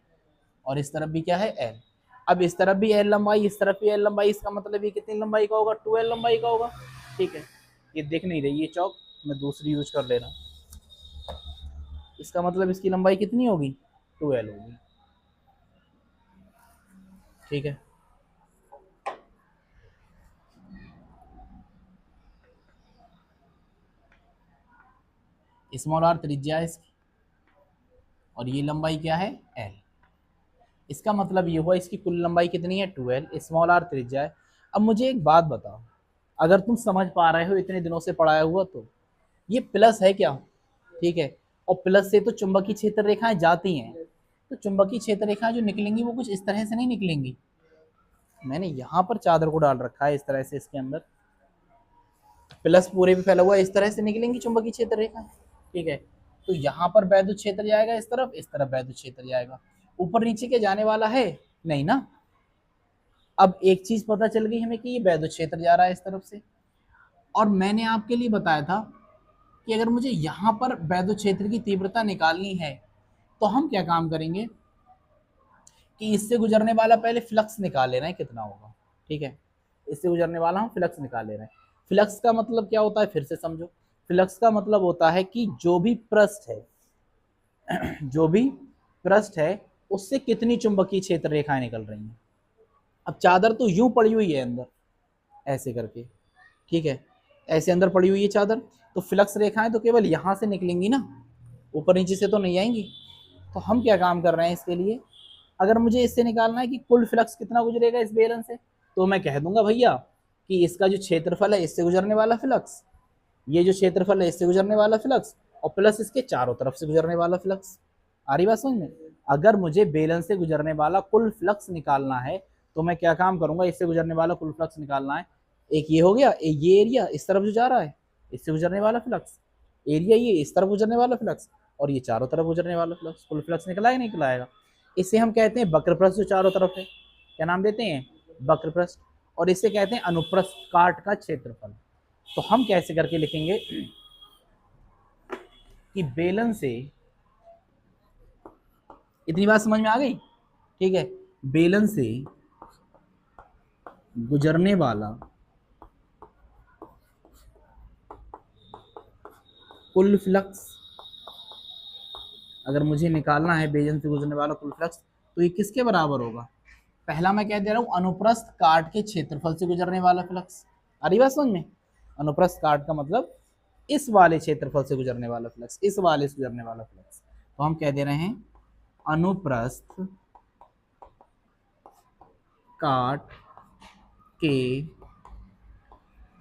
और इस तरफ भी क्या है, एल। अब इस तरफ भी एल लंबाई, इस तरफ भी एल लंबाई, इसका मतलब ये कितनी लंबाई का होगा, 2L लंबाई का होगा, ठीक है। ये दिख नहीं रही ये चौक, मैं दूसरी यूज कर ले रहा हूँ। इसका मतलब इसकी लंबाई कितनी होगी, 2L होगी, ठीक है। स्मॉल आर त्रिज्या है इसकी और ये लंबाई क्या है, एल। इसका मतलब ये हुआ इसकी कुल लंबाई कितनी है, 2L, स्मॉल आर त्रिज्या है। अब मुझे एक बात बताओ, अगर तुम समझ पा रहे हो इतने दिनों से पढ़ाया हुआ, तो ये प्लस है क्या, ठीक है, और प्लस से तो चुंबकीय क्षेत्र रेखाएं जाती हैं, तो चुंबकीय क्षेत्र रेखाएं जो निकलेंगी वो कुछ इस तरह से नहीं निकलेंगी। मैंने यहाँ पर चादर को डाल रखा है इस तरह से, इसके अंदर प्लस पूरे पे फैला हुआ है, इस तरह से निकलेंगी चुंबकीय क्षेत्र रेखाएं, ठीक है। तो यहाँ पर वैद्युत क्षेत्र जाएगा इस तरफ वैद्युत क्षेत्र जाएगा, ऊपर नीचे के जाने वाला है नहीं ना। अब एक चीज पता चल गई हमें कि ये वैद्युत क्षेत्र जा रहा है इस तरफ से, और मैंने आपके लिए बताया था कि अगर मुझे यहाँ पर वैद्युत क्षेत्र की तीव्रता निकालनी है तो हम क्या काम करेंगे कि इससे गुजरने वाला पहले फ्लक्स निकाल ले रहे हैं कितना होगा, ठीक है। इससे गुजरने वाला हम फ्लक्स निकाल ले रहे हैं। फ्लक्स का मतलब क्या होता है, फिर से समझो, फ्लक्स का मतलब होता है कि जो भी पृष्ठ है जो भी पृष्ठ है उससे कितनी चुंबकीय क्षेत्र रेखाएं निकल रही हैं। अब चादर तो यूं पड़ी हुई है अंदर ऐसे करके, ठीक है, ऐसे अंदर पड़ी हुई है चादर, तो फ्लक्स रेखाएं तो केवल यहां से निकलेंगी ना, ऊपर नीचे से तो नहीं आएंगी। तो हम क्या काम कर रहे हैं इसके लिए, अगर मुझे इससे निकालना है कि कुल फ्लक्स कितना गुजरेगा इस बेलन से, तो मैं कह दूंगा भैया कि इसका जो क्षेत्रफल है इससे गुजरने वाला फ्लक्स, ये जो क्षेत्रफल है इससे गुजरने वाला फ्लक्स, और प्लस इसके चारों तरफ से गुजरने वाला फ्लक्स। आ रही बात समझ में? अगर मुझे बेलन से गुजरने वाला कुल फ्लक्स निकालना है तो मैं क्या काम करूंगा, इससे गुजरने वाला कुल फ्लक्स निकालना है, एक ये हो गया, एक ये एरिया इस तरफ जो जा रहा है इससे गुजरने वाला फ्लक्स, एरिया ये इस तरफ गुजरने वाला फ्लक्स, और ये चारों तरफ गुजरने वाला फ्लक्स, कुल फ्लक्स निकला है निकला आएगा। इसे हम कहते हैं वक्र पृष्ठ जो चारों तरफ है, क्या नाम देते हैं, वक्र पृष्ठ, और इसे कहते हैं अनुप्रस्थ काट का क्षेत्रफल। तो हम कैसे करके लिखेंगे कि बेलन से, इतनी बात समझ में आ गई, ठीक है, बेलन से गुजरने वाला कुल फ्लक्स, अगर मुझे निकालना है बेलन से गुजरने वाला कुल फ्लक्स, तो ये किसके बराबर होगा, पहला मैं कह दे रहा हूं अनुप्रस्थ काट के क्षेत्रफल से गुजरने वाला फ्लक्स। आ रही बात समझ में? अनुप्रस्थ काट का मतलब इस वाले क्षेत्रफल से गुजरने वाला फ्लक्स, इस वाले से गुजरने वाला फ्लक्स, तो हम कह दे रहे हैं अनुप्रस्थ काट के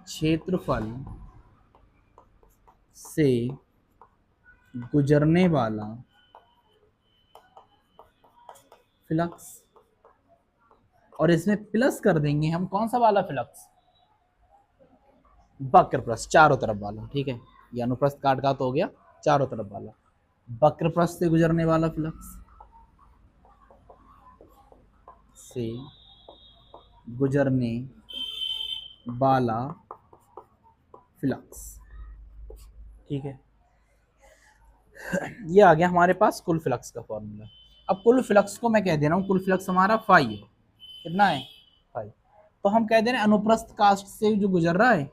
क्षेत्रफल से गुजरने वाला फ्लक्स, और इसमें प्लस कर देंगे हम कौन सा वाला फ्लक्स, वक्रप्रस्थ चारों तरफ वाला। ठीक है, ये अनुप्रस्थ काट का तो हो गया, चारों तरफ वाला, वक्रप्रस्थ से गुजरने वाला फ्लक्स से गुजरने वाला फ्लक्स। ठीक है, ये आ गया हमारे पास कुल फ्लक्स का फॉर्मूला। अब कुल फ्लक्स को मैं कह दे रहा हूँ, कुल फ्लक्स हमारा फाई है। कितना है? फाई। तो हम कह दे रहे हैं अनुप्रस्थ कास्ट से जो गुजर रहा है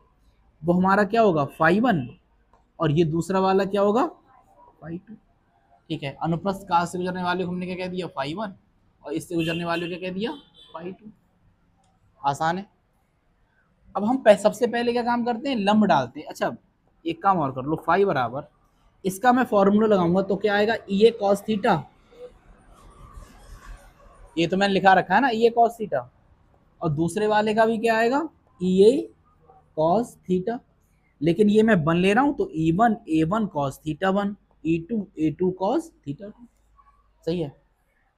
वो हमारा क्या होगा, फाई 1, और ये दूसरा वाला क्या होगा, फाई 2। ठीक है, अनुप्रस्थ कास्ट से गुजरने वाले को हमने क्या कह दिया, फाई 1, और इससे गुजरने वाले को क्या कह दिया, फाई 2। आसान है। अब हम सबसे पहले क्या काम करते हैं, लंब डालते हैं। अच्छा, एक काम और कर लो, फाई बराबर, इसका मैं फॉर्मूला लगाऊंगा तो क्या आएगा, ई ए कॉस थीटा। ये तो मैंने लिखा रखा है ना, ई ए कॉस थीटा, और दूसरे वाले का भी क्या आएगा, ई ए कॉस थीटा। लेकिन ये मैं 1 ले रहा हूं तो E1 A1 cos theta 1, E2 A2 cos theta 2। सही है।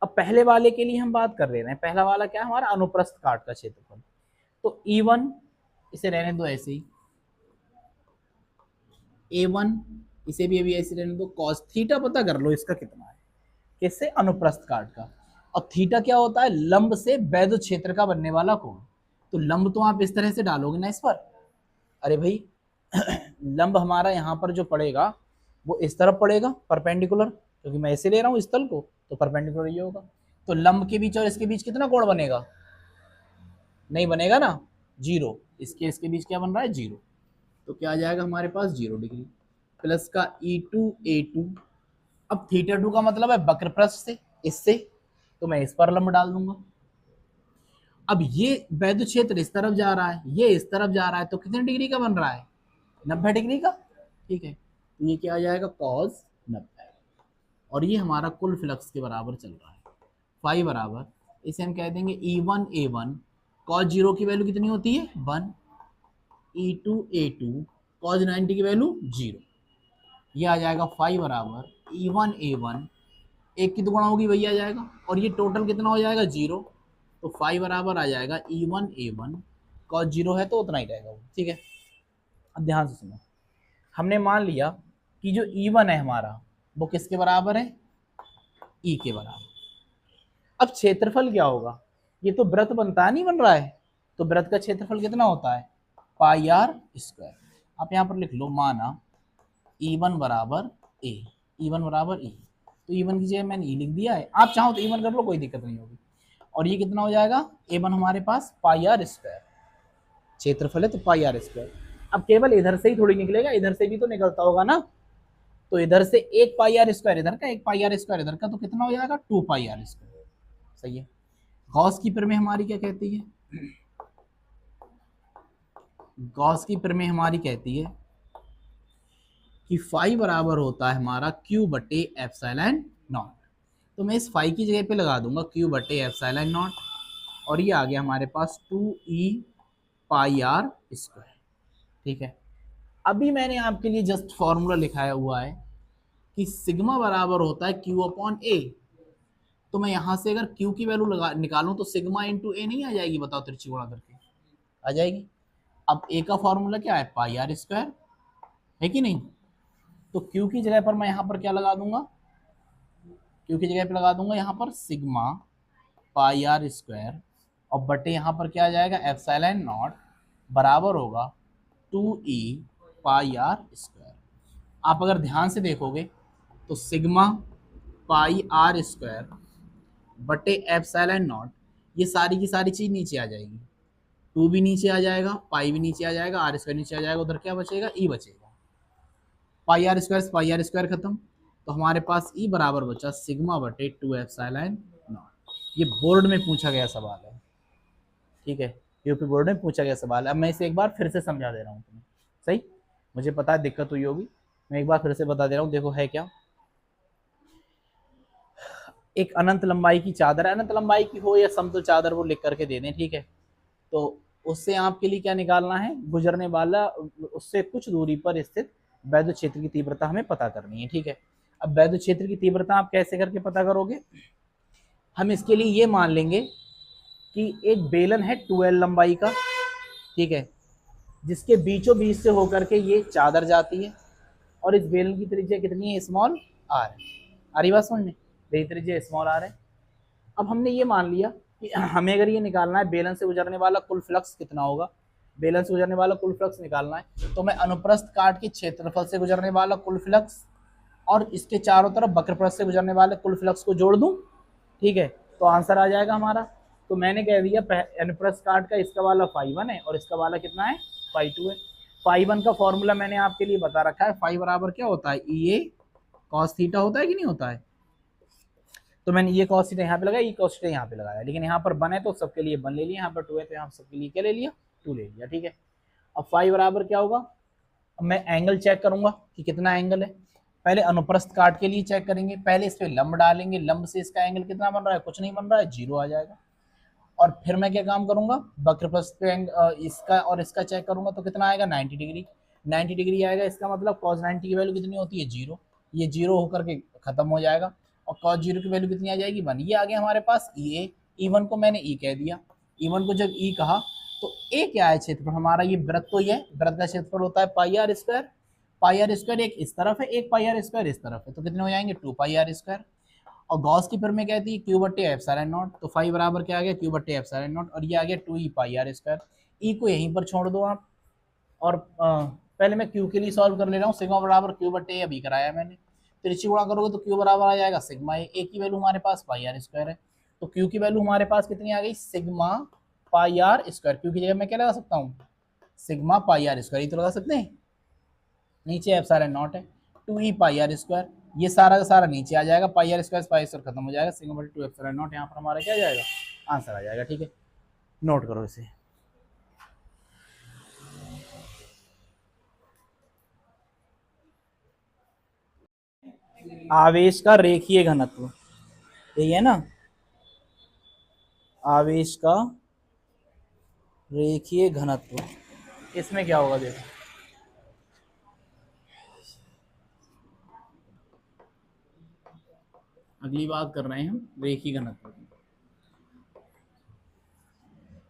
अब पहले वाले के लिए हम बात कर रहे हैं, पहला वाला क्या है हमारा, अनुप्रस्थ काट का क्षेत्रफल। तो E1 इसे रहने दो ऐसे ही, A1 इसे भी अभी ऐसे रहने दो, कॉस थीटा पता कर लो इसका कितना है, किससे, अनुप्रस्थ काट का। और थीटा क्या होता है, लंब से वैध क्षेत्र का बनने वाला कोण। तो लंब तो आप इस तरह से डालोगे ना इस पर, अरे भाई लंब हमारा यहाँ पर जो पड़ेगा वो इस तरफ पड़ेगा परपेंडिकुलर, क्योंकि मैं ऐसे ले रहा हूँ इस तल को, तो परपेंडिकुलर ये होगा। तो लंब के बीच और इसके बीच कितना कोण बनेगा, नहीं बनेगा ना, 0। इसके बीच क्या बन रहा है, 0। तो क्या आ जाएगा हमारे पास, 0 डिग्री, प्लस का E2 A2। अब थीटा 2 का मतलब है वक्रप्रस्थ से, इससे, तो मैं इस पर लंब डाल दूंगा। अब ये वैध क्षेत्र इस तरफ जा रहा है, ये इस तरफ जा रहा है, तो कितने डिग्री का बन रहा है, 90 डिग्री का। ठीक है, तो ये क्या आ जाएगा, कॉस 90, और ये हमारा कुल फ्लक्स के बराबर चल रहा है। फाई बराबर, इसे हम कह देंगे E1 A1 कॉस 0 की वैल्यू कितनी होती है, 1, E2 A2 कॉस 90 की वैल्यू 0। ये आ जाएगा फाई बराबर E1 A1, एक की दुगुना होगी वही आ जाएगा, और ये टोटल कितना हो जाएगा, 0। तो फाई बराबर आ जाएगा E1 A1, कॉस 0 है तो उतना ही रहेगा वो। ठीक है, अब ध्यान से सुनो, हमने मान लिया कि जो E1 है हमारा वो किसके बराबर है, E के बराबर। अब क्षेत्रफल क्या होगा, ये तो वृत्त बनता है, नहीं बन रहा है, तो वृत्त का क्षेत्रफल कितना होता है, पाई आर स्क्वायर। आप यहाँ पर लिख लो, माना E1 बराबर ए, E1 बराबर E, तो E1 की जगह मैंने E लिख दिया है, आप चाहो तो E1 कर लो, कोई दिक्कत नहीं होगी। और ये कितना हो जाएगा, A1 हमारे पास पाई आर स्क्वायर, क्षेत्रफल है तो पाई आर स्क्वायर। अब केवल इधर से ही थोड़ी निकलेगा, इधर से भी तो निकलता होगा ना, तो इधर से एक पाई आर स्क्वायर इधर का, एक पाई आर स्क्वायर इधर का, तो कितना हो जाएगा, 2 पाई आर स्क्वायर। सही है। गॉस की प्रमेय हमारी क्या कहती है, गॉस की प्रमेय हमारी कहती है कि फाई बराबर होता है हमारा Q बटे एप्सिलॉन नॉट। तो मैं इस फाई की जगह पे लगा दूंगा Q बटे एप्सिलॉन नॉट, और ये आ गया हमारे पास 2E पाई आर स्क्वायर। ठीक है, अभी मैंने आपके लिए जस्ट फॉर्मूला लिखाया हुआ है कि सिग्मा बराबर होता है Q अपॉन ए। तो मैं यहां से अगर Q की वैल्यू लगा निकालूं तो सिग्मा इंटू ए नहीं आ जाएगी, बताओ तिरछी गुणा करके आ जाएगी। अब ए का फॉर्मूला क्या है, पाई आर स्क्वायर है कि नहीं, तो Q की जगह पर मैं यहाँ पर क्या लगा दूंगा, Q की जगह पर लगा दूंगा यहाँ पर सिग्मा पाई आर स्क्वायर, और बटे यहाँ पर क्या आ जाएगा, एप्सिलॉन नॉट बराबर होगा 2E पाई आर स्क्वायर। आप अगर ध्यान से देखोगे तो सिग्मा पाई आर स्क्वायर बटे एप्सिलॉन नॉट, ये सारी की सारी चीज नीचे आ जाएगी, 2 भी नीचे आ जाएगा, पाई भी नीचे आ जाएगा, आर स्क्वायर नीचे आ जाएगा, उधर क्या बचेगा, ई बचेगा। पाई आर स्क्वायर से पाई आर स्क्वायर खत्म, तो हमारे पास ई बराबर बचा सिग्मा बटे 2 एप्सिलॉन नॉट। ये बोर्ड में पूछा गया सवाल है, ठीक है, यूपी बोर्ड में पूछा गया सवाल है। अब मैं इसे एक बार फिर से समझा दे रहा हूँ तुम्हें, सही, मुझे पता है दिक्कत हुई होगी, मैं एक बार फिर से बता दे रहा हूँ। देखो है क्या, एक अनंत लंबाई की चादर है, अनंत लंबाई की हो या समतल चादर वो लिख करके दे दें, ठीक है। तो उससे आपके लिए क्या निकालना है, गुजरने वाला उससे कुछ दूरी पर स्थित वैद्युत क्षेत्र की तीव्रता हमें पता करनी है, ठीक है। अब वैद्युत क्षेत्र की तीव्रता आप कैसे करके पता करोगे, हम इसके लिए ये मान लेंगे कि एक बेलन है 12 लंबाई का, ठीक है, जिसके बीचों बीच से होकर के ये चादर जाती है, और इस बेलन की त्रिज्या कितनी है, स्मॉल आर। आ रही बात समझ में, त्रिज्या स्मॉल आर है। अब हमने ये मान लिया कि हमें अगर ये निकालना है बेलन से गुजरने वाला कुल फ्लक्स कितना होगा, बेलन से गुजरने वाला कुल फ्लक्स निकालना है, तो मैं अनुप्रस्थ काट के क्षेत्रफल से गुजरने वाला कुल फ्लक्स और इसके चारों तरफ वक्रप्रस्थ से गुजरने वाले कुल फ्लक्स को जोड़ दूं, ठीक है, तो आंसर आ जाएगा हमारा। तो मैंने कह दिया अनुप्रस्थ काट का इसका वाला φ1 है और इसका वाला कितना है, φ2 है। φ1 का फॉर्मूला मैंने आपके लिए बता रखा है, फाई बराबर क्या होता है, ई ए कॉस थीटा होता है कि नहीं होता है। तो मैंने ये कॉस थीटा यहाँ पे लगाया, ये कॉस थीटा यहाँ पे लगाया, लेकिन यहाँ पर बने तो सबके लिए बन ले लिया, यहाँ पर 2 है तो यहाँ सबके लिए क्या ले लिया, 2 ले लिया, ठीक है। अब फाई बराबर क्या होगा, अब मैं एंगल चेक करूंगा कि कितना एंगल है। पहले अनुप्रस्थ काट के लिए चेक करेंगे, पहले इस पे लंब डालेंगे, लंब से इसका एंगल कितना बन रहा है, कुछ नहीं बन रहा है, 0 आ जाएगा। और फिर मैं क्या काम करूंगा, वक्रप्रस्थ पे इसका और इसका चेक करूंगा तो कितना आएगा, 90 डिग्री, 90 डिग्री आएगा। इसका मतलब cos 90 की वैल्यू कितनी होती है, 0, ये 0 होकर के खत्म हो जाएगा, और cos 0 की वैल्यू कितनी आ जाएगी, 1। ये आ गया हमारे पास ई ए, E1 को मैंने ई कह दिया, E1 को जब ई कहा तो ए क्या है क्षेत्रफल हमारा, ये वृत्त तो ये वृत्त का क्षेत्रफल होता है pi r square, pi r square एक इस तरफ है, एक पाई आर स्क्वायर इस तरफ है, तो कितने हो जाएंगे, 2 पाई आर स्क्वायर। और गॉस की फिर में कहती है क्यू बट्टे एप्सिलॉन नॉट, तो फाई बराबर क्या आ गया, क्यू बट्टे एप्सिलॉन नॉट, और ये आ गया 2 ई पाई आर स्क्वायर। ई को यहीं पर छोड़ दो आप, और पहले मैं क्यू के लिए सॉल्व कर ले रहा हूँ, सिग्मा बराबर क्यू बट्टे अभी कराया मैंने, त्रिची गुणा करोगे तो क्यू बराबर आ जाएगा सिग्मा ए की वैल्यू हमारे पास पाई आर स्क्वायर है, तो क्यू की वैल्यू हमारे पास कितनी आ गई, sigma pi r square. Q की जगह मैं क्या लगा सकता हूँ, सिग्मा पाई आर स्क्वायर, ये तो लगा सकते हैं, नीचे एप्सिलॉन नॉट है, 2 ई पाई आर स्क्वायर, ये सारा का सारा नीचे आ जाएगा, पाई आर स्क्वायर पाई स्क्वायर खत्म हो जाएगा, सिग्मा बटे 2 एप्सिलॉन नॉट, यहाँ पर हमारा क्या आ जाएगा, आंसर आ जाएगा, ठीक है। नोट करो इसे। आवेश का रेखीय घनत्व, यही है ना, आवेश का रेखीय घनत्व, इसमें क्या होगा देखो, अगली बात कर रहे हैं हम रेखीय घनत्व की।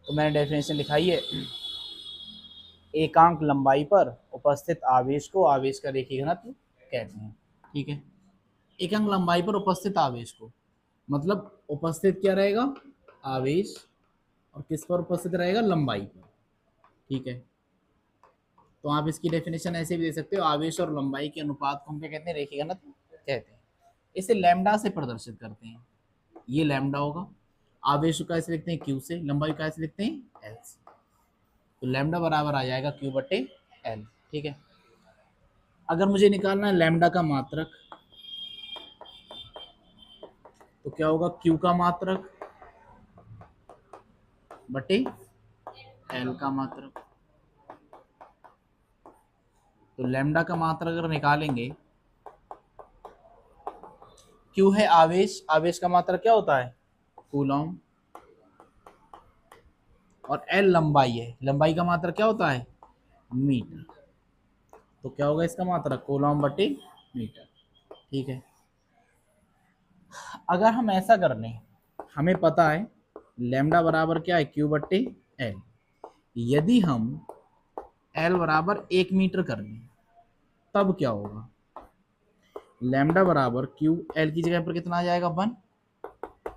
तो मैंने डेफिनेशन लिखाई है, एकांक लंबाई पर उपस्थित आवेश को आवेश का रेखीय घनत्व कहते हैं, ठीक है। एकांक लंबाई पर उपस्थित आवेश को, मतलब उपस्थित क्या रहेगा, आवेश, और किस पर उपस्थित रहेगा, लंबाई पर, ठीक है। तो आप इसकी डेफिनेशन ऐसे भी दे सकते हो, आवेश और लंबाई के अनुपात को हम क्या कहते हैं, रेखीय घनत्व कहते हैं। इसे लैम्डा से प्रदर्शित करते हैं, ये लैम्डा होगा, आवेश को कैसे लिखते हैं, क्यू से, लंबाई कैसे लिखते हैं, एल से, तो लैम्डा बराबर आ जाएगा क्यू बटे एल, ठीक है। अगर मुझे निकालना है लैम्डा का मात्रक, तो क्या होगा, क्यू का मात्रक बटे एल का मात्रक, तो लैम्डा का मात्रक अगर निकालेंगे, क्यू है आवेश, आवेश का मात्रक क्या होता है, कूलॉम, और एल लंबाई है, लंबाई का मात्रक क्या होता है, मीटर, तो क्या होगा इसका मात्रक, कूलॉम बटे मीटर, ठीक है। अगर हम ऐसा कर लें, हमें पता है लैम्डा बराबर क्या है, क्यू बट्टे एल, यदि हम एल बराबर 1 मीटर कर लें तब क्या होगा, लैम्डा बराबर क्यू, एल की जगह पर कितना आ जाएगा, 1,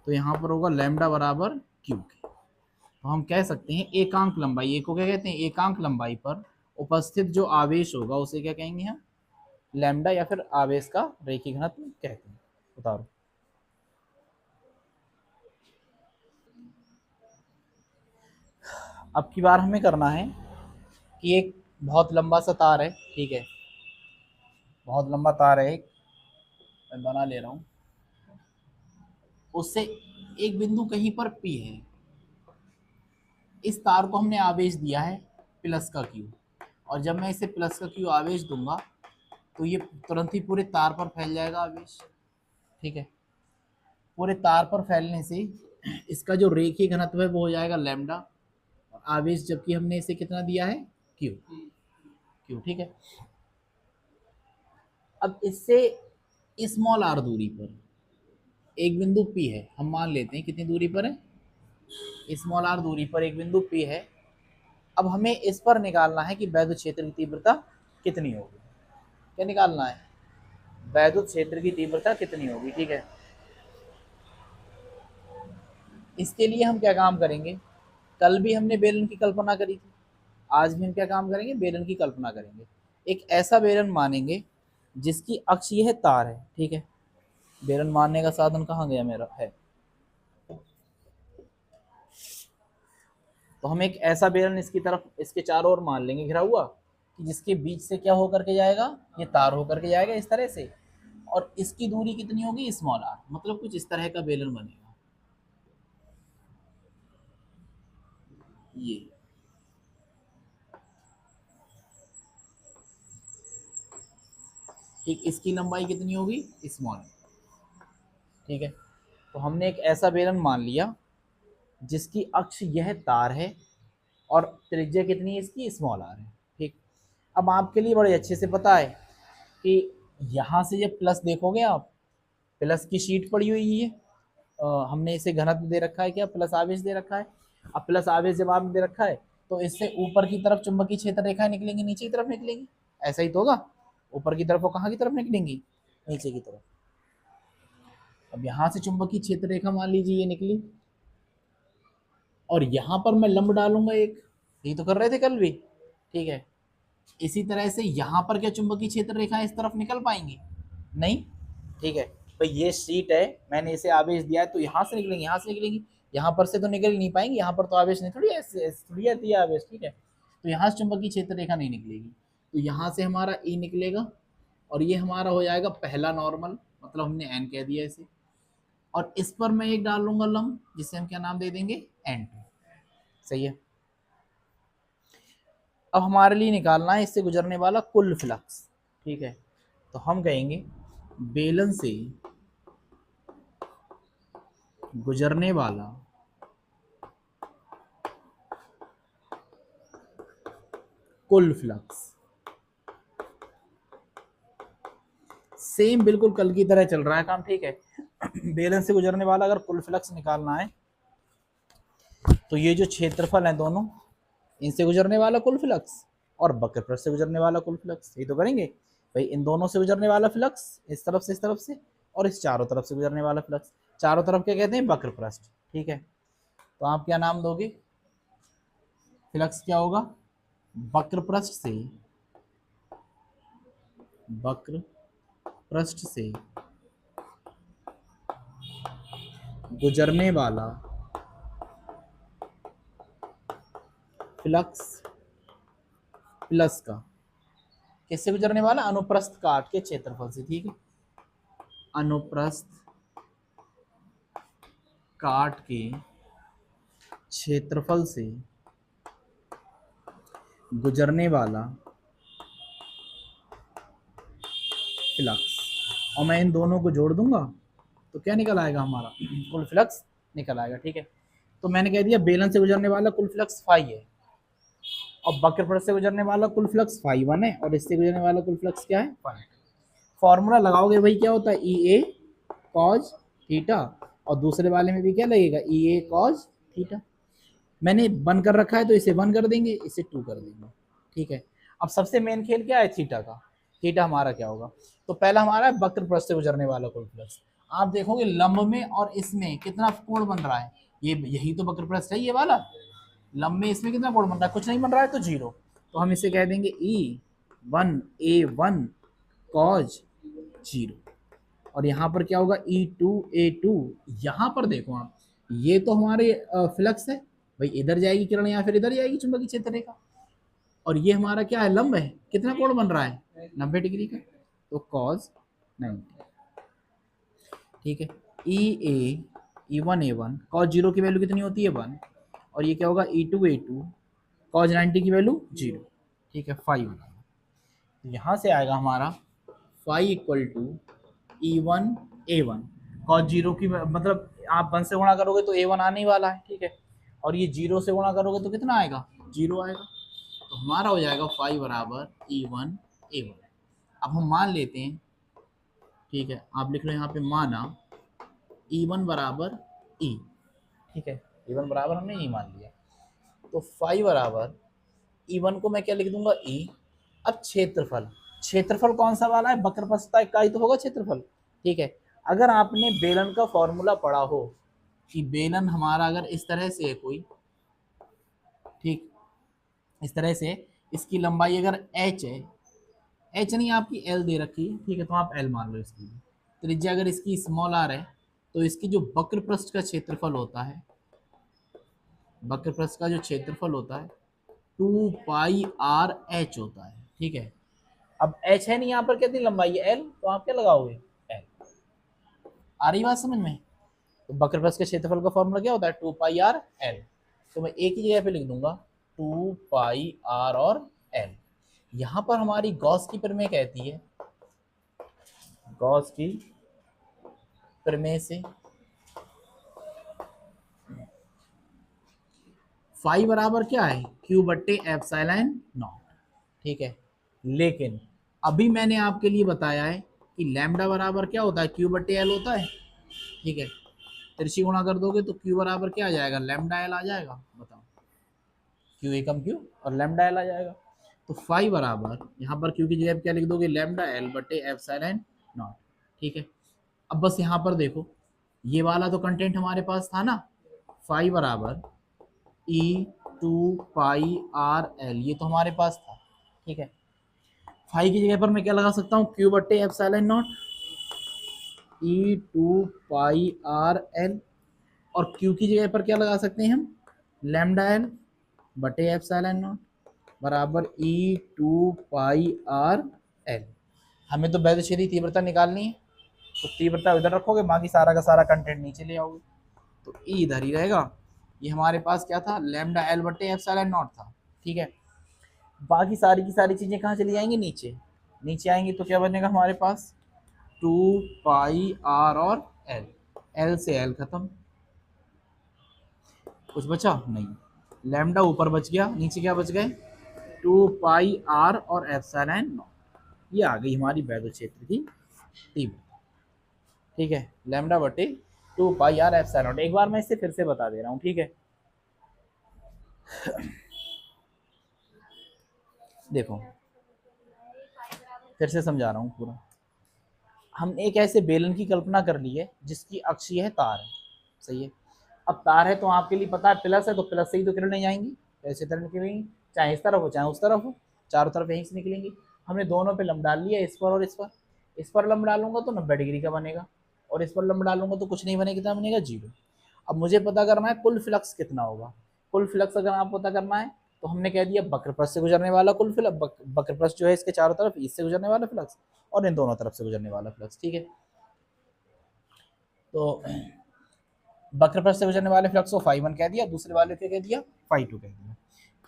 तो यहाँ पर होगा लैम्डा बराबर क्यू के, तो हम कह सकते हैं एकांक लंबाई, एक को क्या कहते हैं, एकांक लंबाई पर उपस्थित जो आवेश होगा उसे क्या कहेंगे हम, लैम्डा, या फिर आवेश का रेखीय घनत्व कहते हैं। बताओ, अब की बार हमें करना है कि एक बहुत लंबा सा तार है, ठीक है, बहुत लंबा तार है, एक मैं बना ले रहा हूँ, उससे एक बिंदु कहीं पर पी है, इस तार को हमने आवेश दिया है प्लस का क्यू, और जब मैं इसे प्लस का क्यू आवेश दूंगा तो ये तुरंत ही पूरे तार पर फैल जाएगा आवेश, ठीक है। पूरे तार पर फैलने से इसका जो रेखीय घनत्व है वो हो जाएगा लैम्डा, और आवेश जबकि हमने इसे कितना दिया है, क्यू। क्यू, ठीक है। अब इससे स्मॉल आर दूरी पर एक बिंदु पी है, हम मान लेते हैं कितनी दूरी पर है, स्मॉल आर दूरी पर एक बिंदु पी है। अब हमें इस पर निकालना है कि वैद्युत क्षेत्र की तीव्रता कितनी होगी। क्या निकालना है, वैद्युत क्षेत्र की तीव्रता कितनी होगी, ठीक है। इसके लिए हम क्या काम करेंगे, कल भी हमने बेलन की कल्पना करी थी, आज भी हम क्या काम करेंगे, बेलन की कल्पना करेंगे। एक ऐसा बेलन मानेंगे जिसकी अक्ष यह तार है, ठीक है। बेलन मारने का साधन कहाँ गया मेरा, है। तो हम एक ऐसा बेलन इसकी तरफ, इसके चारों ओर मान लेंगे घिरा हुआ, कि जिसके बीच से क्या होकर के जाएगा, ये तार होकर के जाएगा इस तरह से, और इसकी दूरी कितनी होगी, स्मॉल आर, मतलब कुछ इस तरह का बेलन बनेगा ये। ठीक, इसकी लंबाई कितनी होगी, स्मॉल, ठीक है। तो हमने एक ऐसा बेलन मान लिया जिसकी अक्ष यह तार है और त्रिज्या कितनी है इसकी, स्मॉल आर है, ठीक। अब आपके लिए बड़े अच्छे से पता है कि यहाँ से जब प्लस देखोगे आप, प्लस की शीट पड़ी हुई है, हमने इसे घनत्व दे रखा है, क्या प्लस आवेश दे रखा है। अब प्लस आवेश जब आपने दे रखा है तो इससे ऊपर की तरफ चुंबकीय क्षेत्र रेखाएं निकलेंगी, नीचे की तरफ निकलेंगी, ऐसा ही तो होगा। ऊपर की तरफ और कहाँ की तरफ निकलेंगी, नीचे की तरफ। अब यहाँ से चुंबकीय क्षेत्र रेखा मान लीजिए ये निकली, और यहाँ पर मैं लंब डालूंगा एक, यही तो कर रहे थे कल भी, ठीक है। इसी तरह से यहाँ पर क्या चुंबकीय क्षेत्र रेखा इस तरफ निकल पाएंगी, नहीं, ठीक है। तो ये शीट है, मैंने इसे आवेश दिया है, तो यहाँ से निकलेंगी, यहाँ से निकलेंगी, यहाँ पर से तो निकल नहीं पाएंगी, यहाँ पर तो आवेश नहीं, थोड़ी ऐसे थोड़ी आती है आवेश, ठीक है। तो यहाँ से चुंबकीय क्षेत्र रेखा नहीं निकलेगी, तो यहाँ से हमारा ई निकलेगा, और ये हमारा हो जाएगा पहला नॉर्मल, मतलब हमने एन कह दिया इसे, और इस पर मैं एक डाल लूंगा लंब, जिसे हम क्या नाम दे देंगे, एन2, सही है। अब हमारे लिए निकालना है इससे गुजरने वाला कुल फ्लक्स, ठीक है। तो हम कहेंगे बेलन से गुजरने वाला कुल फ्लक्स, सेम बिल्कुल कल की तरह चल रहा है काम, ठीक है। बेलन से गुजरने वाला अगर कुल फ्लक्स निकालना है तो ये जो क्षेत्रफल है दोनों, इनसे गुजरने वाला कुल फ्लक्स और वक्र पृष्ठ से गुजरने वाला कुल फ्लक्स, ये तो करेंगे भाई। इन दोनों से गुजरने वाला फ्लक्स इस तरफ से इस तरफ से, और इस चारों तरफ से गुजरने वाला फ्लक्स, चारों तरफ क्या कहते हैं, वक्र पृष्ठ, ठीक है। तो आप क्या नाम दोगे, फ्लक्स क्या होगा, वक्र पृष्ठ से, वक्र पृष्ठ से गुजरने वाला फ्लक्स प्लस का, किससे गुजरने वाला, अनुप्रस्थ काट के क्षेत्रफल से, ठीक है। अनुप्रस्थ काट के क्षेत्रफल से गुजरने वाला फ्लक्स, और मैं इन दोनों को जोड़ दूंगा तो क्या निकल आएगा हमारा, कुल फ्लक्स निकल आएगा, ठीक है। तो मैंने कह दिया बेलन से गुजरने वाला कुल फ्लक्स फाई है, और वक्र पृष्ठ से गुजरने वाला कुल फ्लक्स फाई 1 है, और इससे गुजरने वाला कुल फ्लक्स क्या है, फाई। फॉर्मूला लगाओगे भाई, क्या होता है, ई ए कॉज थीटा, और दूसरे वाले में भी क्या लगेगा, ई ए कॉज थीटा। मैंने 1 कर रखा है तो इसे 1 कर देंगे, इसे 2 कर देंगे, ठीक है। अब सबसे मेन खेल क्या है, थीटा का। थीटा हमारा क्या होगा, तो पहला हमारा है वक्र पृष्ठ से गुजरने वाला कुल फ्लक्स। आप देखोगे लंब में और इसमें कितना कोण बन रहा है, ये यही तो वक्र पृष्ठ है, ये वाला। लंब में इसमें कितना कोण बन रहा है, कुछ नहीं बन रहा है, तो 0। तो हम इसे कह देंगे E1A1 कॉज 0, और यहाँ पर क्या होगा, E2A2। यहाँ पर देखो आप, ये तो हमारे फ्लक्स है भाई, इधर जाएगी किरण या फिर इधर जाएगी चुंबकीय क्षेत्र रेखा, और ये हमारा क्या है, लंब है, कितना कोण बन रहा है, 90 डिग्री का, तो कॉज 90, ठीक है। E1A1 कॉज 0 की वैल्यू कितनी होती है, 1, और ये क्या होगा, E2A2 कॉज 90 की वैल्यू 0, ठीक है, 5 यहाँ से आएगा हमारा phi equal to E1A1, cos zero की मतलब आप 1 से गुणा करोगे तो A1 आने ही वाला है, ठीक है, और ये 0 से गुणा करोगे तो कितना आएगा, 0 आएगा। तो हमारा हो जाएगा फाइव बराबर E1 A1। अब हम मान लेते हैं, ठीक है, आप लिख लो यहाँ पे माना E1 बराबर E, ठीक है, E1 बराबर हमने E मान लिया, तो फाइव बराबर E1 को मैं क्या लिख दूंगा E। अब क्षेत्रफल, क्षेत्रफल कौन सा वाला है, वक्रपृष्ठता इकाई तो होगा क्षेत्रफल, ठीक है। अगर आपने बेलन का फॉर्मूला पढ़ा हो कि बेलन हमारा अगर इस तरह से है कोई, ठीक, इस तरह से, इसकी लंबाई अगर h है, h नहीं आपकी l दे रखी है, ठीक है, तो आप l मान लो इसकी। त्रिज्या अगर इसकी स्मॉल r है तो इसकी जो वक्रपृष्ठ का क्षेत्रफल होता है, वक्रपृष्ठ का जो क्षेत्रफल होता है 2 पाई r h होता है, ठीक है। अब h है नहीं यहाँ पर, कितनी लंबाई है l, तो आप क्या लगाओगे l। आ रही बात समझ में। तो वक्रपृष्ठ के क्षेत्रफल का फॉर्मूला क्या होता है 2 पाई r l, तो मैं एक ही जगह पे लिख दूंगा 2 पाई r और l। यहाँ पर हमारी गॉस की प्रमेय कहती है, गॉस की प्रमेय से फाई बराबर क्या है Q बट्टे एप्सिलॉन नॉट, ठीक है। लेकिन अभी मैंने आपके लिए बताया है कि लैम्डा बराबर क्या होता है Q बट्टे L होता है, ठीक है। तिरछी गुणा कर दोगे तो Q बराबर क्या आ जाएगा, लैम्डा L आ जाएगा, बताओ, Q एकम Q और लैम्डा L आ जाएगा। तो फाई बराबर यहाँ पर Q की जगह क्या लिख दोगे, लैम्डा L बटे एप्सिलॉन नॉट, ठीक है। अब बस यहाँ पर देखो, ये वाला तो कंटेंट हमारे पास था ना, फाई बराबर E2 पाई आर एल, ये तो हमारे पास था, ठीक है। फाई की जगह पर मैं क्या लगा सकता हूँ, Q बट्टे epsilon not E2 pi R L, और Q की जगह पर क्या लगा सकते हैं हम, लैम्डा एल बटे एप्सिलॉन नॉट बराबर E2 पाई आर एल। हमें तो वैद्यक्षेत्री तीव्रता निकालनी है, तो तीव्रता इधर रखोगे, बाकी सारा का सारा कंटेंट नीचे ले आओगे, तो E इधर ही रहेगा। ये हमारे पास क्या था, लैम्डा एल बटे एप्सिलॉन नॉट था, ठीक है। बाकी सारी की सारी चीजें कहाँ चली जाएंगी, नीचे, नीचे आएंगी तो क्या बनेगा हमारे पास 2 पाई आर और एल, एल से एल खत्म, कुछ बचा नहीं, लैम्डा ऊपर बच गया, नीचे क्या बच गए 2 पाई आर और एप्सिलॉन नॉट। ये आ गई हमारी वैद्युत क्षेत्र की तीव्रता, ठीक है, लैम्डा बटे 2 पाई आर एप्सिलॉन नॉट। एक बार मैं इसे फिर से बता दे रहा हूँ, ठीक है। देखो फिर से समझा रहा हूँ पूरा। हम एक ऐसे बेलन की कल्पना कर ली है जिसकी अक्षीय है तार है, सही है। अब तार है तो आपके लिए पता है प्लस है, तो प्लस से ही तो किरणें जाएंगी, ऐसे तरह निकलेंगी, चाहे इस तरफ हो चाहे उस तरफ हो, चारों तरफ यहीं से निकलेंगी। हमने दोनों पे लंब डाल लिया, इस पर और इस पर। इस पर लंब डालूंगा तो 90 डिग्री का बनेगा, और इस पर लंब डालूंगा तो कुछ नहीं बनेगा, कितना बनेगा 0। अब मुझे पता करना है कुल फ्लक्स कितना होगा। कुल फ्लक्स अगर आप पता करना है तो हमने कह दिया वक्रपृष्ठ से गुजरने वाला कुल फ्लक्स, वक्रपृष्ठ जो है इसके चारों तरफ, इससे गुजरने वाला फ्लक्स और इन दोनों तरफ से गुजरने वाला फ्लक्स, ठीक है। तो वक्रपृष्ठ से गुजरने वाले फ्लक्स को φ1 कह दिया, दूसरे वाले को कह दिया φ2 कह दिया।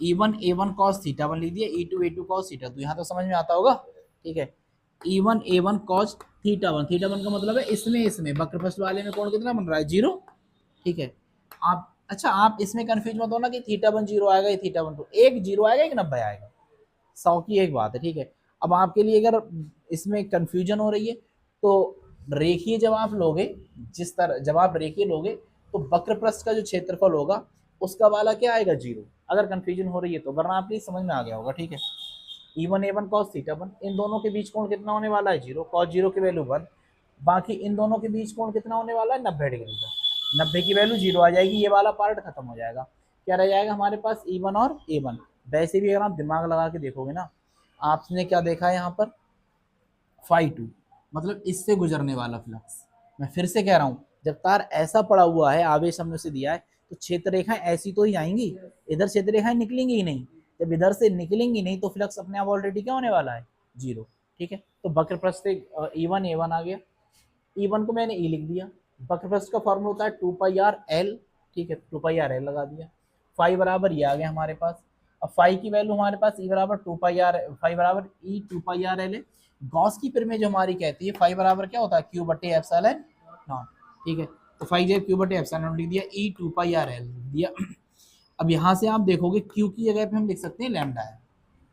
E1 A1 cos θ1 लिख दिया, E2 A2 cos θ2, यहाँ तो समझ में आता होगा, ठीक है। E1 A1 cos θ1, θ1 का मतलब है इसमें, इसमें वक्रपृष्ठ वाले में कोण कितना बन रहा है 0, ठीक है। आप अच्छा आप इसमें कंफ्यूज मत होना कि θ1 0 आएगा या θ1 2, एक 0 आएगा एक 90 आएगा, 100 की एक बात है, ठीक है। अब आपके लिए अगर इसमें कंफ्यूजन हो रही है तो रेखीय जब आप लोगे, जिस तरह जब आप रेखीय लोगे तो वक्रपृष्ठ का जो क्षेत्रफल होगा उसका वाला क्या आएगा 0, अगर कंफ्यूजन हो रही है तो, वरना आपकी समझ में आ गया होगा, ठीक है। E1 A1 cos θ1, इन दोनों के बीच कोण कितना होने वाला है 0, cos 0 की वैल्यू 1, बाकी इन दोनों के बीच कोण कितना होने वाला है 90 डिग्री का, 90 की वैल्यू 0 आ जाएगी, ये वाला पार्ट खत्म हो जाएगा, क्या रह जाएगा हमारे पास E1 और A1। वैसे भी अगर आप दिमाग लगा के देखोगे ना, आपने क्या देखा है यहाँ पर φ2, मतलब इससे गुजरने वाला फ्लक्स। मैं फिर से कह रहा हूँ, जब तार ऐसा पड़ा हुआ है, आवेश हमने उसे दिया है, तो क्षेत्र रेखाएं ऐसी तो ही आएंगी, इधर क्षेत्र रेखाएं निकलेंगी ही नहीं। जब इधर से निकलेंगी नहीं तो फ्लक्स अपने आप ऑलरेडी क्या होने वाला है 0, ठीक है। तो वक्रपृष्ठ से E1 A1 आ गया, E1 को मैंने E लिख दिया, वक्रपृष्ठ का फॉर्मूला होता है 2 पाई आर एल, ठीक है, 2 पाई आर एल लगा दिया, फाई बराबर ये आ गया हमारे पास। अब फाई की वैल्यू हमारे पास E बराबर 2 पाई आर, फाई बराबर E 2 पाई आर एल है। गॉस की प्रमेय जो हमारी कहती है फाई बराबर क्या होता है Q बटे एप्सिलॉन नॉट, ठीक है, तो 5 क्यू बटे एप्सिलॉन नॉट लिख दिया, ई 2 पाई आर एल लिख दिया। अब यहाँ से आप देखोगे क्यू की जगह पे हम लिख सकते हैं लैम्डा है,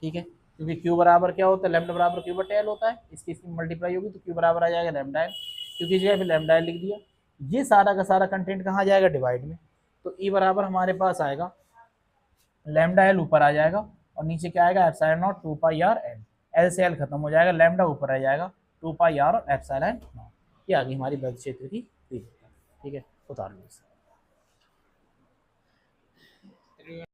ठीक है, क्योंकि क्यू बराबर क्या होता है, लैम्डा बराबर क्यू बटे एल होता है, इसकी मल्टीप्लाई होगी तो क्यू बराबर आ जाएगा लैम्डा एल, क्यू की जगह पे लैम्डा एल लिख दिया। ये सारा का सारा कंटेंट कहाँ जाएगा, डिवाइड में, तो ई बराबर हमारे पास आएगा लैम्डा एल ऊपर आ जाएगा और नीचे क्या आएगा epsilon not 2 pi R L, L से एल खत्म हो जाएगा, लैम्डा ऊपर आ जाएगा 2 पाई आर और एप्सिलॉन नॉट। ये आ गई हमारी वृत्त क्षेत्र की तीव्रता, ठीक है, उतार लो इसे।